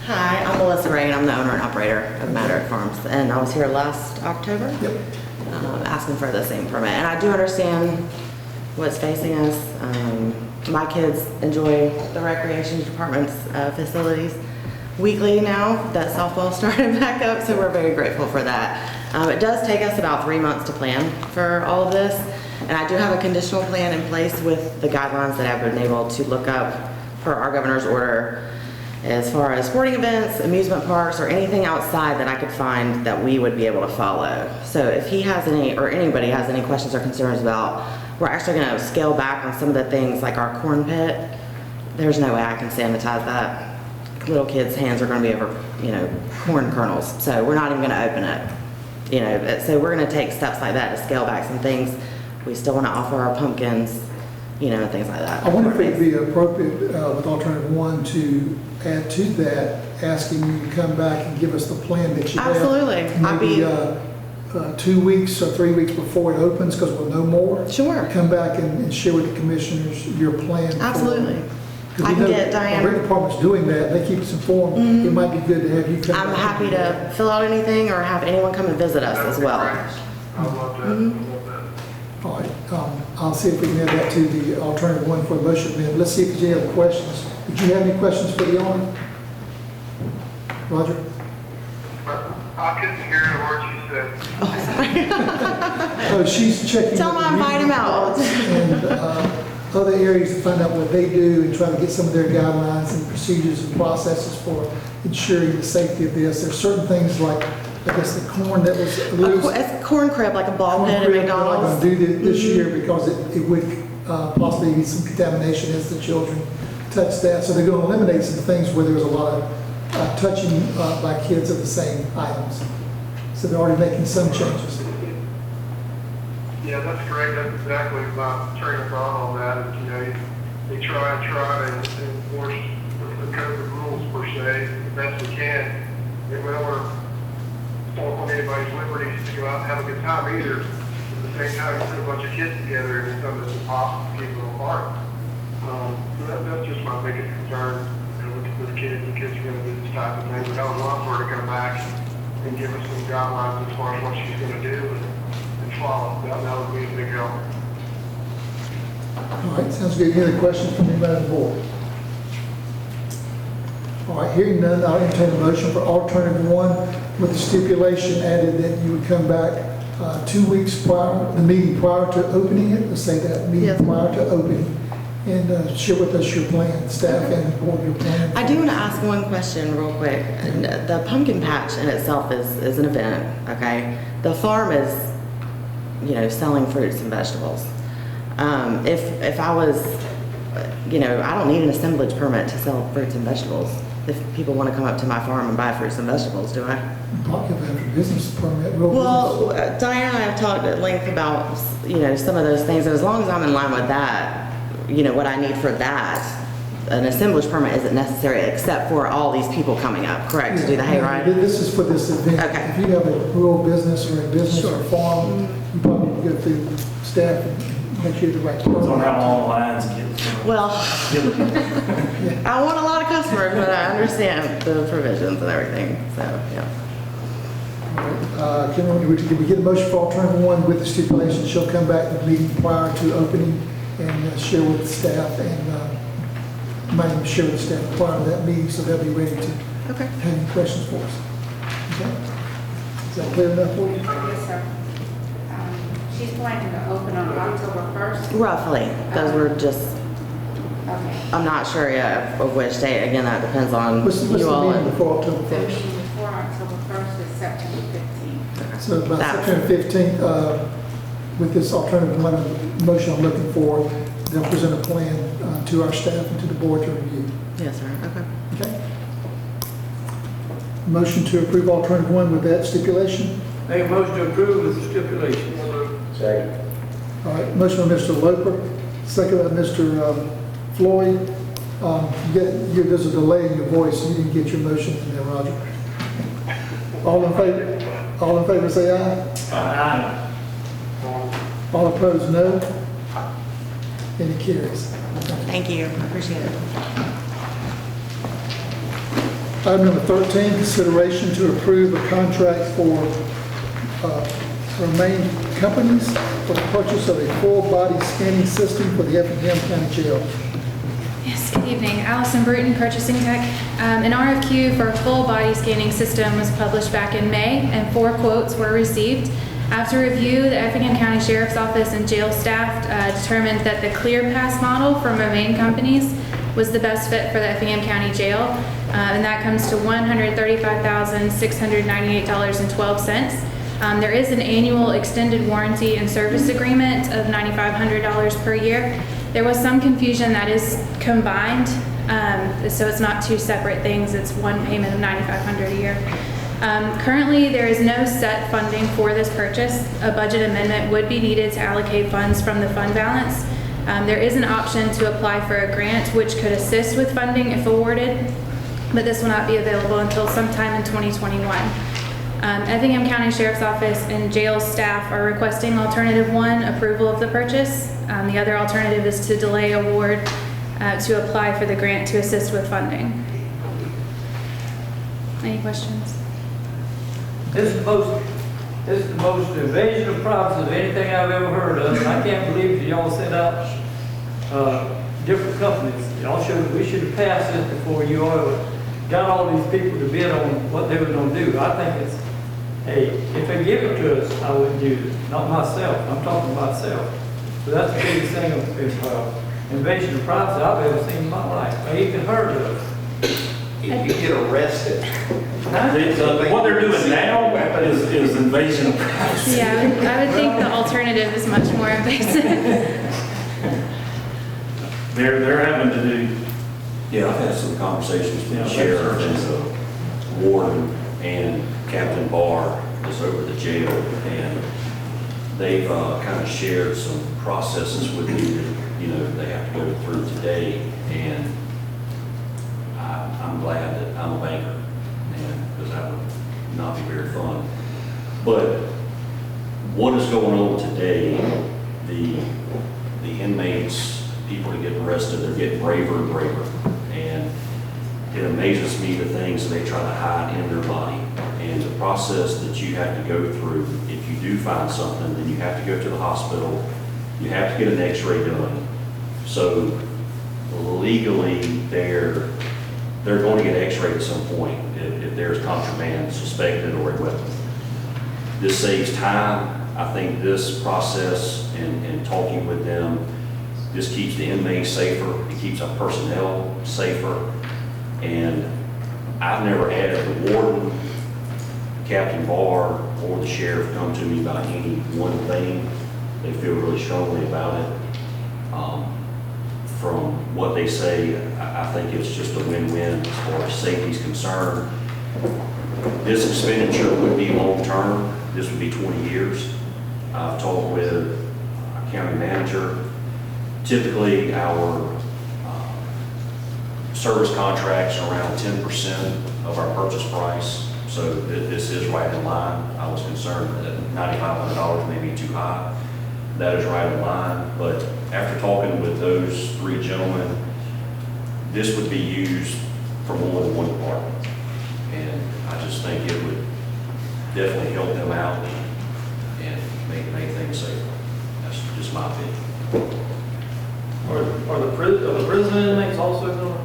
Hi, I'm Melissa Ray, and I'm the owner and operator of Madrid Farms. And I was here last October asking for the same permit. And I do understand what's facing us. My kids enjoy the Recreation Department's facilities weekly now that softball started back up, so we're very grateful for that. It does take us about 3 months to plan for all of this, and I do have a conditional plan in place with the guidelines that I've been able to look up for our governor's order as far as sporting events, amusement parks, or anything outside that I could find that we would be able to follow. So if he has any, or anybody has any questions or concerns about, we're actually going to scale back on some of the things like our corn pit. There's no way I can sanitize that. Little kids' hands are going to be over, you know, corn kernels. So we're not even going to open it. You know, so we're going to take steps like that to scale back some things. We still want to offer our pumpkins, you know, and things like that. I wonder if it'd be appropriate with alternative 1 to add to that, asking you to come back and give us the plan that you have. Absolutely. Maybe 2 weeks or 3 weeks before it opens, because we'll know more. Sure. Come back and share with the commissioners your plan. Absolutely. I can get Diane. Our rec department's doing that. They keep us informed. It might be good to have you come. I'm happy to fill out anything or have anyone come and visit us as well. I love that. I love that. All right. I'll see if we can add that to the alternative 1 for a motion amendment. Let's see if there's any other questions. Did you have any questions for the owner? Roger? I couldn't hear the words you said. Oh, she's checking. Tell them I invite him out. And other areas to find out what they do and try to get some of their guidelines and procedures and processes for ensuring the safety of this. There's certain things like, I guess, the corn that was loose. It's corn crib, like a ball pit at We're not McDonald's. going to do this year because it would possibly be some contamination as the children touch that. So they're going to eliminate some things where there's a lot of touching by kids of the same items. So they're already making some changes. Yeah, that's great. That's exactly my train of thought on that. Is, you know, they try to enforce the COVID rules per se the best we can. And we don't want to stop on anybody's liberties to go out and have a good time either. At the same time, you put a bunch of kids together and it's something that's impossible to keep them apart. So that's just my biggest concern, you know, with kids. The kids are going to do this type of thing. But I would love for her to come back and give us some guidelines as far as what she's going to do. And follow. That would be a big help. All right, sounds good. Any other questions from anybody on the board? All right, hearing none, I'll entertain a motion for alternative one with the stipulation added that you would come back 2 weeks prior, the meeting prior to opening it, let's say that meeting Yes. prior to opening, and share with us your plan, staff and the board, your plan. I do want to ask one question real quick. And the pumpkin patch in itself is an event, okay? The farm is, you know, selling fruits and vegetables. If I was, you know, I don't need an assemblage permit to sell fruits and vegetables. If people want to come up to my farm and buy fruits and vegetables, do I? Probably have a business permit, real Well, business. Diane and I have talked at length about, you know, some of those things, and as long as I'm in line with that, you know, what I need for that, an assemblage permit isn't necessary except for all these people coming up, correct, to do the hayride? This is for this event. Okay. If you have a rural business or a business or a farm, you probably need to go through staff and make sure the right. So how long lines get? Well, I want a lot of customers, but I understand the provisions and everything, so, yeah. Did we get a motion for alternative one with the stipulation she'll come back to the meeting prior to opening and share with the staff and might even share with the staff prior to that meeting so they'll be ready to Okay. have any questions for us. Okay? Is that clear enough for you? Yes, sir. She's planning to open on October 1st. Roughly, those were just, Okay. I'm not sure yet of which date, again, that depends on What's the you all. meeting and- before October The 1st? meeting before October 1st is September 15th. So by That- September 15th, with this alternative one motion I'm looking for, they'll present a plan to our staff and to the board to review. Yes, sir, okay. Okay? Motion to approve alternative one with that stipulation. Make a motion to approve with the stipulations. Second. All right, motion by Mr. Loper, second by Mr. Floyd. There's a delay in your voice, you didn't get your motion in there, Roger. All in favor say aye. Aye. All opposed, no. And it carries. Thank you, I appreciate it. Item number 13, consideration to approve a contract for remaining companies for the purchase of a full-body scanning system for the Effingham County Jail. Yes, good evening. Allison Bruton, Purchasing Tech. An RFQ for a full body scanning system was published back in May, and 4 quotes were received. After review, the Effingham County Sheriff's Office and jail staff determined that the ClearPass model from Remain Companies was the best fit for the Effingham County Jail, and that comes to $135,698.12. There is an annual extended warranty and service agreement of $9,500 per year. There was some confusion that is combined, so it's not 2 separate things. It's one payment of $9,500 a year. Currently, there is no set funding for this purchase. A budget amendment would be needed to allocate funds from the fund balance. There is an option to apply for a grant which could assist with funding if awarded, but this will not be available until sometime in 2021. Effingham County Sheriff's Office and jail staff are requesting alternative one, approval of the purchase. The other alternative is to delay award to apply for the grant to assist with funding. Any questions? This is the most invasion of privacy of anything I've ever heard of. And I can't believe that y'all sent out different companies. We should have passed this before you all got all these people to bid on what they were gonna do. I think it's, hey, if they give it to us, I wouldn't use it. Not myself, I'm talking about myself. So that's the biggest thing of invasion of privacy I've ever seen in my life, or even heard of. If you get arrested. What they're doing now is invasion of privacy. Yeah, I would think the alternative is much more invasive. They're having to do, Yeah, I've had some conversations with the sheriff and the warden and Captain Barr is over the jail, and they've kind of shared some processes with me that, they have to go through today, and I'm glad that I'm a banker, because that would not be very fun. But what is going on today, the inmates, people that get arrested, they're getting braver and braver. And it amazes me the things they try to hide in their body. And the process that you have to go through, if you do find something, then you have to go to the hospital, you have to get an x-ray done. So legally, they they're going to get x-rayed at some point if there's contraband suspected or a weapon. This saves time. I think this process and talking with them, this keeps the inmates safer, it keeps our personnel safer, and I've never had the warden, Captain Barr, or the sheriff come to me about any one thing. They feel really strongly about it. From what they say, I think it's just a win-win as far as safety is concerned. This expenditure would be long-term. This would be 20 years. I've talked with our county manager. Typically, our service contracts are around 10% of our purchase price. So this is right in line. I was concerned that $9,500 may be too high. That is right in line. But after talking with those three gentlemen, this would be used for more than one department. And I just think it would definitely help them out and make things safer. That's just my opinion. Are the prison inmates also gonna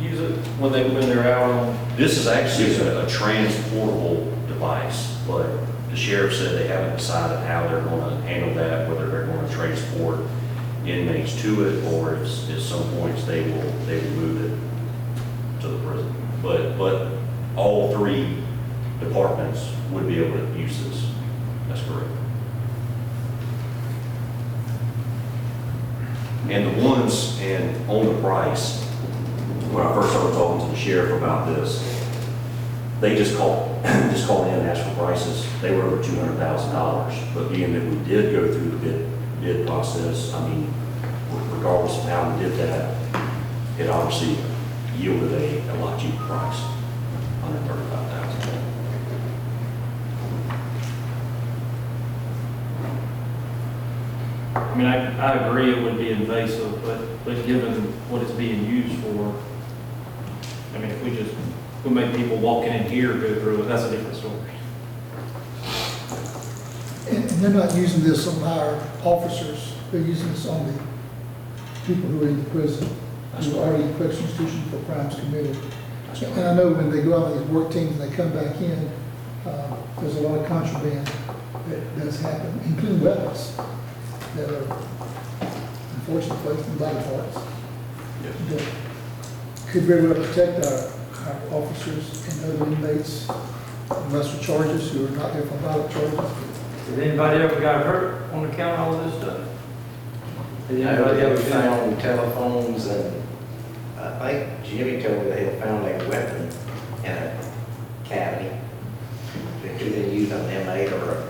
use it when they're out on? This is actually a transportable device, but the sheriff said they haven't decided how they're going to handle that, whether they're going to transport inmates to it, or if at some points they will move it to the prison. But all three departments would be able to use this. That's correct. And the ones and on the price, when I first started talking to the sheriff about this, they just called in and asked for prices. They were over $200,000. But being that we did go through the bid process, I mean, regardless of how we did that, it obviously yielded a lot cheaper price, $135,000. I mean, I agree it would be invasive, but given what it's being used for, I mean, if we make people walking in here go through it, that's a different story. And they're not using this on our officers, they're using this on the people who are in the prison, who are in the correctional institution for crimes committed. And I know when they go out on these work teams and they come back in, there's a lot of contraband that does happen, including weapons that are unfortunately placed in body parts. That could very well protect our officers and other inmates from lesser charges who are not there for violent charges. Has anybody ever got hurt on account of all this stuff? Has I anybody ever found telephones, and I think Jimmy told me they had found a weapon in a cavity that could have used on an inmate or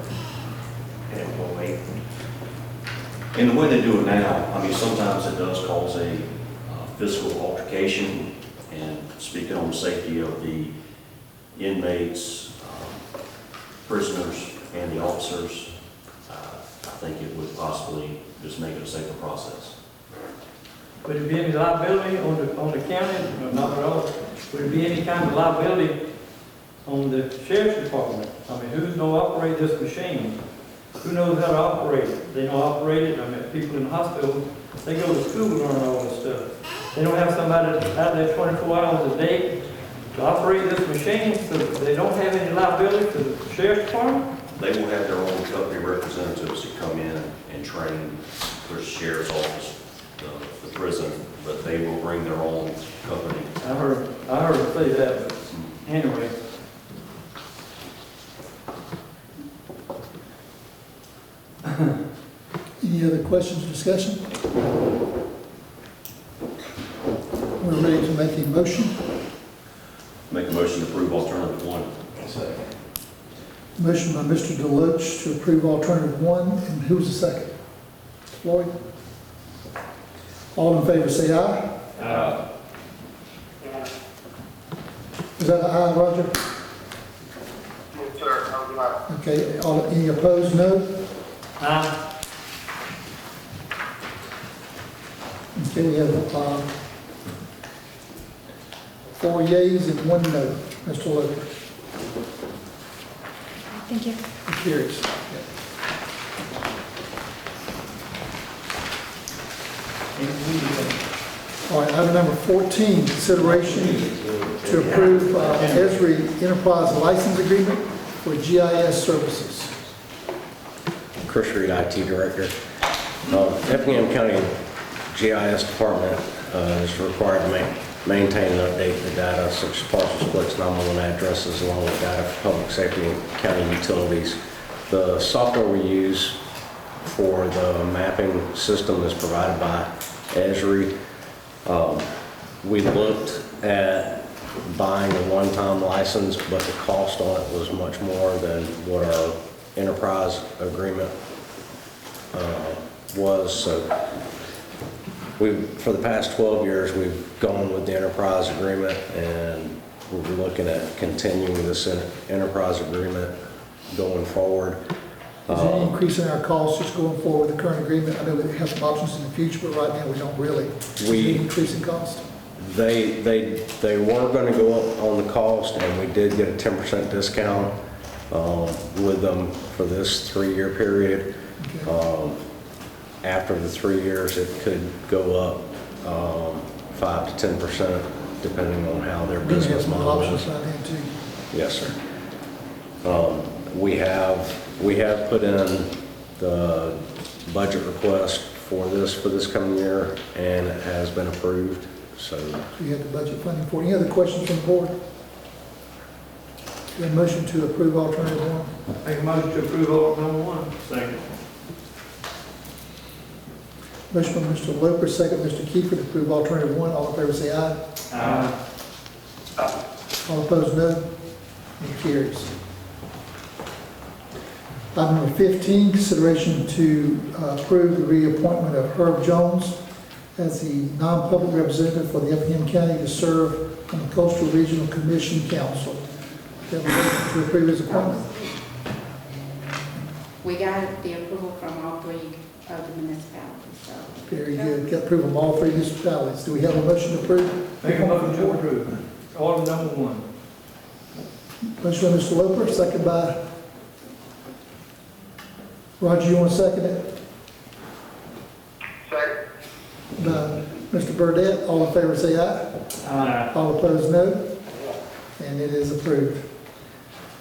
an employee. And the way they do it now, I mean, sometimes it does cause a physical altercation, and speaking on the safety of the inmates, prisoners, and the officers, I think it would possibly just make it a safer process. Would there be any liability on the county? No, not at all. Would there be any kind of liability on the sheriff's department? I mean, who's going to operate this machine? Who knows how to operate it? They don't operate it. I mean, people in the hospital, they go to school to learn all this stuff. They don't have somebody out there 24 hours a day to operate this machine, so they don't have any liability to the sheriff's department? They will have their own company representatives that come in and train the sheriff's office, the prison, but they will bring their own company. I heard them say that, but anyway. Any other questions or discussion? We're ready to make a motion. Make a motion to approve alternative one. Motion by Mr. Deloach to approve alternative one, and who's the second? Floyd? All in favor say aye. Aye. Is that an aye, Roger? Yes, sir. How's it going? Okay, any opposed, no? Okay, we have 4 yeas and 1 no. Mr. Logan. Thank you. It carries. All right, item number 14, consideration to approve Esri Enterprise License Agreement for GIS Services. Chris Reed, IT Director. Effingham County GIS Department is required to maintain and update the data such as parcel splits, 911 addresses, along with data for public safety and county utilities. The software we use for the mapping system is provided by Esri. We looked at buying a one-time license, but the cost on it was much more than what our enterprise agreement was. So for the past 12 years, we've gone with the enterprise agreement, and we're looking at continuing this enterprise agreement going forward. Is there any increase in our costs just going forward with the current agreement? I know we have some options in the future, but right now we don't really. Is there any increase in cost? They were going to go up on the cost, and we did get a 10% discount with them for this 3-year period. Okay. After the 3 years, it could go up 5 to 10%, depending on how their business model is. Yes, sir. We have put in the budget request for this coming year, and it has been approved. So you have the budget funding for it. Any other questions from the board? You have a motion to approve alternative one? Make a motion to approve alternative one. Second. Motion from Mr. Loper, second Mr. Kiefer to approve alternative one. All in favor say aye. Aye. All opposed, no. It carries. Item number 15, consideration to approve the reappointment of Herb Jones as the non-public representative for the Effingham County to serve on the Coastal Regional Commission Council. Do you have a motion to approve his appointment? We got the approval from all three of the municipalities, so. Very good. Got approval from all three municipalities. Do we have a motion to approve? Make a motion to approve. Order number one. Motion by Mr. Loper, second by Roger. You want to second it? Second. By Mr. Burdette. All in favor say aye. Aye. All opposed, no. And it is approved.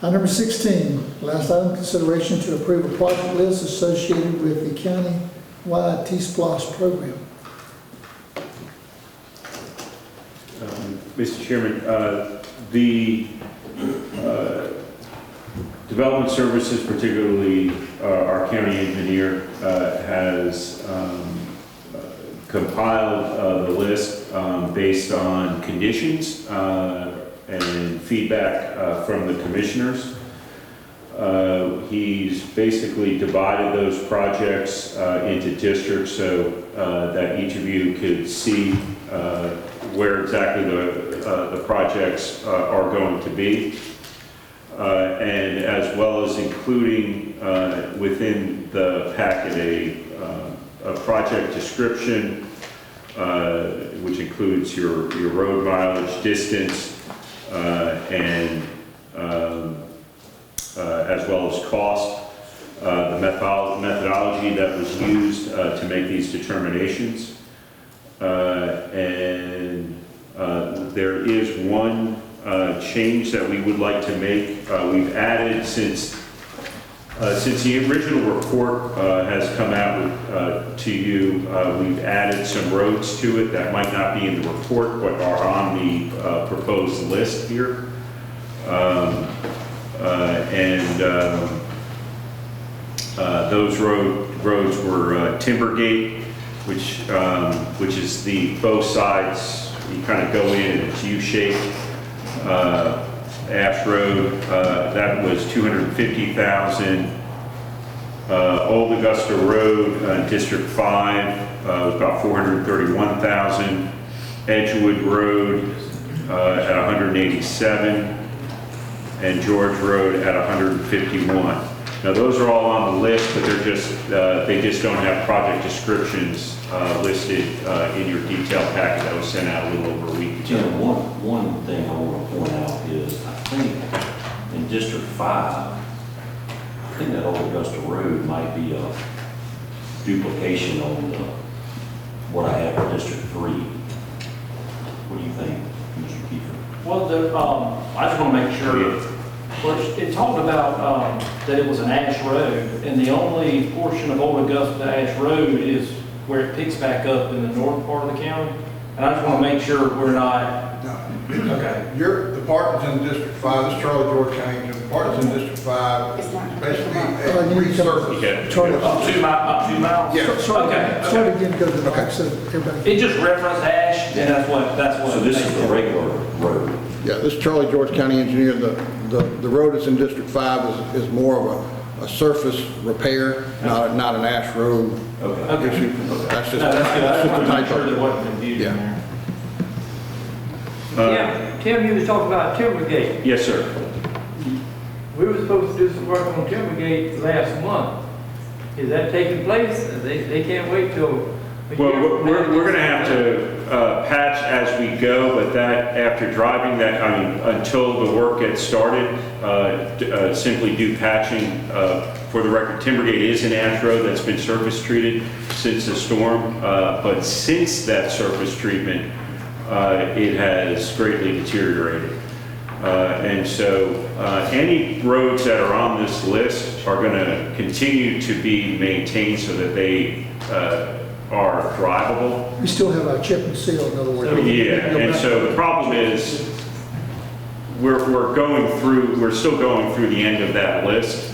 Item number 16, last item, consideration to approve a project list associated with the county-wide T-SPLOST program. Mr. Chairman, the Development Services, particularly our county engineer, has compiled the list based on conditions and feedback from the commissioners. He's basically divided those projects into districts so that each of you could see where exactly the projects are going to be. And as well as including within the packet a project description, which includes your road mileage, distance, and as well as cost, the methodology that was used to make these determinations. And there is one change that we would like to make. We've added, since the original report has come out to you, we've added some roads to it that might not be in the report but are on the proposed list here. Those roads were Timbergate, which is both sides. You kind of go in and it's U-shaped. Ash Road, that was $250,000. Old Augusta Road, District 5, was about $431,000. Edgewood Road at $187,000, and George Road at $151,000. Now those are all on the list, but they just don't have project descriptions listed in your detail packet that was sent out a little over a week ago. Jim, one thing I want to point out is, I think in District 5, I think that Old Augusta Road might be a duplication on what I have for District 3. What do you think, Mr. Kiefer? Well, I just want to make sure, well, it talked about that it was an ash road, and the only portion of Old Augusta Ash Road is where it picks back up in the north part of the county. And I just want to make sure we're not, okay. The part that's in District 5, this is Charlie George County, the part that's in District 5 is basically a resurface. Charlie, About 2 miles? Yeah. Start Okay. again, go to the back, so everybody. It just referenced ash, and that's what. So this is the regular road? Yeah, this is Charlie George County Engineer. The road that's in District 5 is more of a surface repair, not an ash road issue. That's just, No, that's good. I that's just just a want to make sure typo. there wasn't confusion there. Tim, you was talking about Timbergate. Yes, sir. We were supposed to do some work on Timbergate last month. Is that taking place? They can't wait till. Well, we're going to have to patch as we go, but that, after driving that, I mean, until the work gets started, simply do patching. For the record, Timbergate is an ash road that's been surface treated since the storm, but since that surface treatment, it has greatly deteriorated. And so any roads that are on this list are going to continue to be maintained so that they are drivable. We still have our chip and seal, in other words. Yeah, and so the problem is we're still going through the end of that list.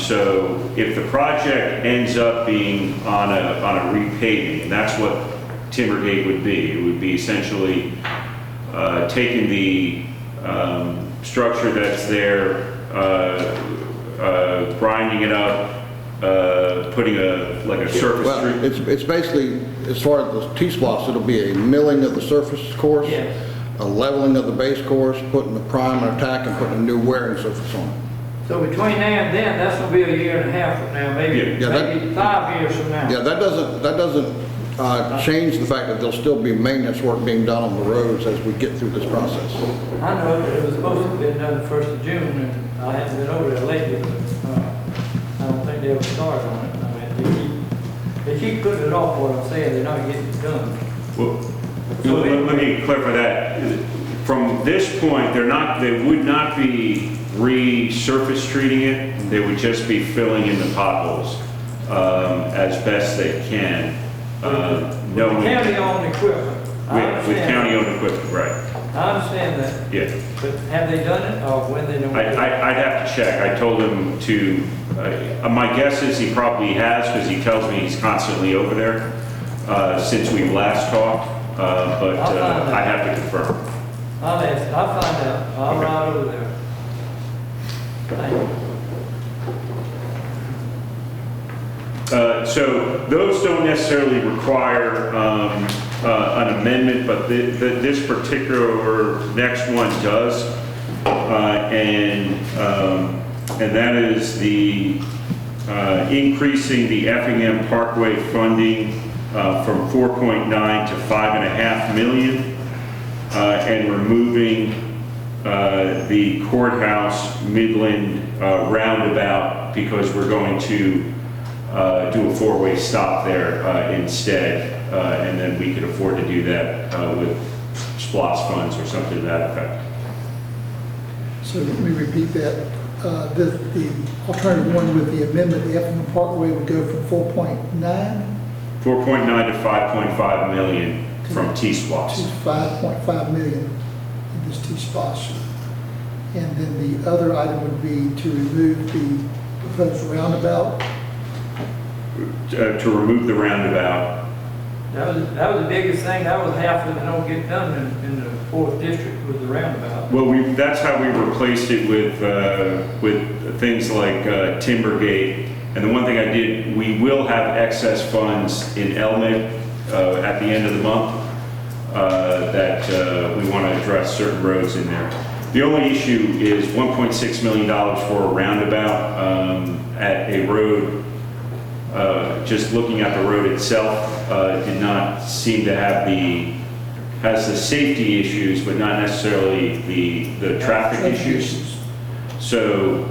So if the project ends up being on a repaving, and that's what Timbergate would be. It would be essentially taking the structure that's there, grinding it up, putting a surface. Well, it's basically, as far as the T-splosh, it'll be a milling of the surface course, a leveling of the base course, putting the prime and attack, and putting a new wearing surface on it. So between now and then, that's gonna be a year and a half from now, maybe 5 years from now. Yeah, that doesn't change the fact that there'll still be maintenance work being done on the roads as we get through this process. I know that it was supposed to have been done the 1st of June, and I haven't been over there lately, but I don't think they ever started on it. I mean, they keep putting it off, what I'm saying, they're not getting it done. Well, let me clarify that. From this point, they would not be resurface treating it. They would just be filling in the potholes as best they can. County-owned equipment. With county-owned equipment, right. I understand that. Yeah. But have they done it, or when they don't? I'd have to check. I told him to, my guess is he probably has, because he tells me he's constantly over there since we last talked, but I have to confirm. I'll ask, I'll find out. I'll ride over there. Thank you. So those don't necessarily require an amendment, but this particular next one does. And that is the increasing the Effingham Parkway funding from 4.9 to 5.5 million, and removing the courthouse Midland roundabout, because we're going to do a four-way stop there instead, and then we could afford to do that with SPLOST funds or something to that effect. So let me repeat that. The alternative one with the amendment, the Effingham Parkway would go from 4.9 4.9 to 5.5 million from T-SPLOST. to 5.5 million in this T-SPLOST. And then the other item would be to remove the proposed roundabout. To remove the roundabout. That was the biggest thing. That was half of it don't get done in the 4th district with the roundabout. Well, that's how we replaced it with things like Timbergate. And the one thing I did, we will have excess funds in LMIG at the end of the month that we want to address certain roads in there. The only issue is $1.6 million for a roundabout at a road. Just looking at the road itself, did not seem to have has the safety issues, but not necessarily the traffic issues. So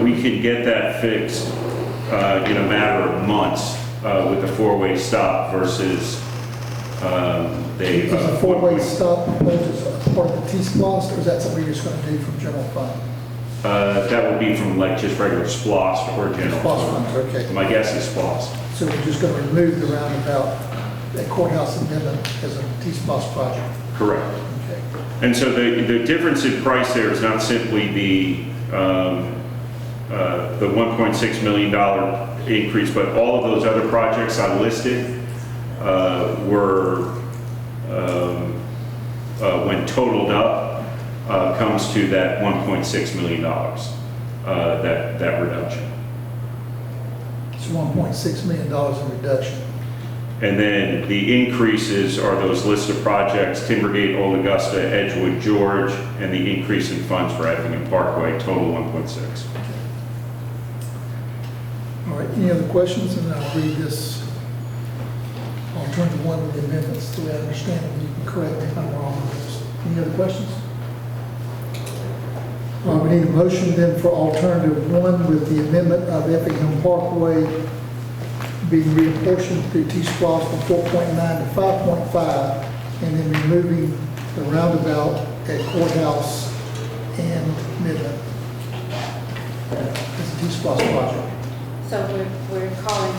we can get that fixed in a matter of months with a four-way stop versus They. Is the four-way stop as part of the T-Splost, or is that something you're just going to do from general fund? That would be from like just regular SPOS or general. SPOS funds, okay. My guess is SPOS. So we're just going to remove the roundabout at courthouse amendment as a T-Splost project? Correct. Okay. And so the difference in price there is not simply the $1.6 million increase, but all of those other projects I listed when totaled up, comes to that $1.6 million, that reduction. It's $1.6 million in reduction. And then the increases are those list of projects, Timbergate, Old Augusta, Edgewood, George, and the increase in funds for Effingham Parkway, total 1.6. All right, any other questions? And I'll read this alternative one with the amendments, the way I understand it. You can correct me if I'm wrong with this. Any other questions? We need a motion then for alternative one with the amendment of Effingham Parkway being reapportioned through T-Splost from 4.9 to 5.5, and then removing the roundabout at courthouse and Midland as a T-Splost project. So we're calling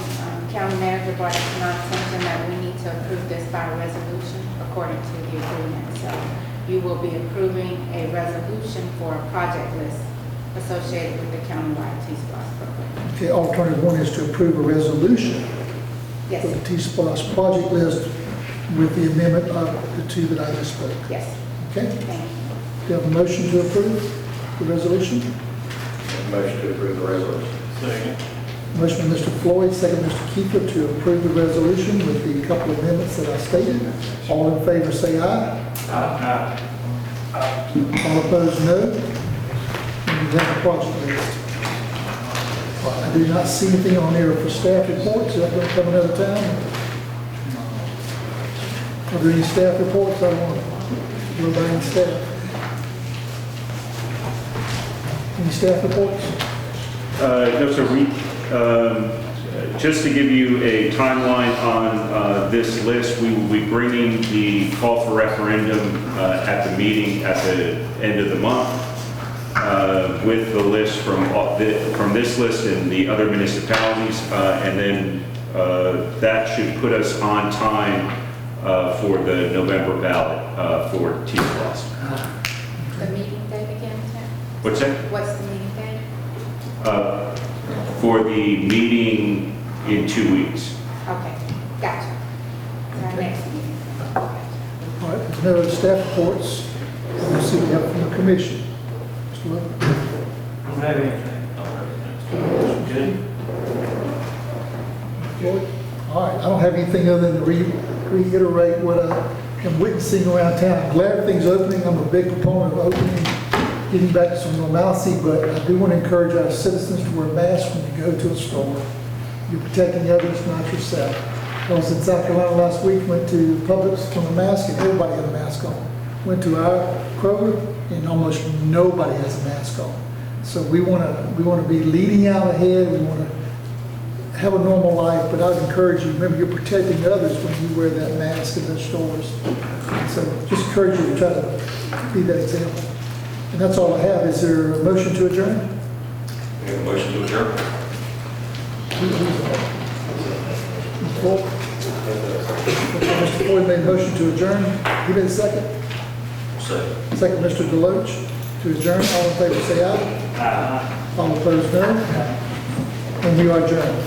County Manager brought it to my attention that we need to approve this by resolution according to the agreement. So you will be approving a resolution for a project list associated with the countywide T-Splost program. Okay, alternative one is to approve a resolution Yes. for the T-Splost project list with the amendment of the two that I just spoke. Yes. Okay? Thank you. Do you have a motion to approve the resolution? Motion to approve the resolution. Second. Motion by Mr. Floyd, second Mr. Kiefer to approve the resolution with the couple of amendments that I stated. All in favor say aye. Aye. All opposed, no. And you have the project list. I do not see anything on there for staff reports. Is that going to come another time? Are there any staff reports? I don't want to go by any staff. Any staff reports? No, sir. Just to give you a timeline on this list, we will be bringing the call for referendum at the meeting at the end of the month with the list from this list and the other municipalities, and then that should put us on time for the November ballot for T-Splost. The meeting date again, Tim? What's that? What's the meeting date? For the meeting in 2 weeks. Okay, gotcha. Our next meeting. All right, there's no other staff reports. Let's see what we have from the commission. Mr. Love? Don't have anything. Good. Floyd? All right, I don't have anything other than to reiterate what I am witnessing around town. I'm glad things are opening. I'm a big proponent of opening, getting back to some normalcy, but I do want to encourage our citizens to wear masks when you go to a store. You're protecting others, not yourself. I was in South Carolina last week, went to Publix from a mask, and everybody had a mask on. Went to our Kroger, and almost nobody has a mask on. So we want to be leading out ahead. We want to have a normal life, but I'd encourage you, remember you're protecting others when you wear that mask in those stores. And so just encourage you to try to be that example. And that's all I have. Is there a motion to adjourn? We have a motion to adjourn. Mr. Floyd made a motion to adjourn. He made a second. Second. Second, Mr. Deloach, to adjourn. All in favor say aye. All opposed, no. And we are adjourned.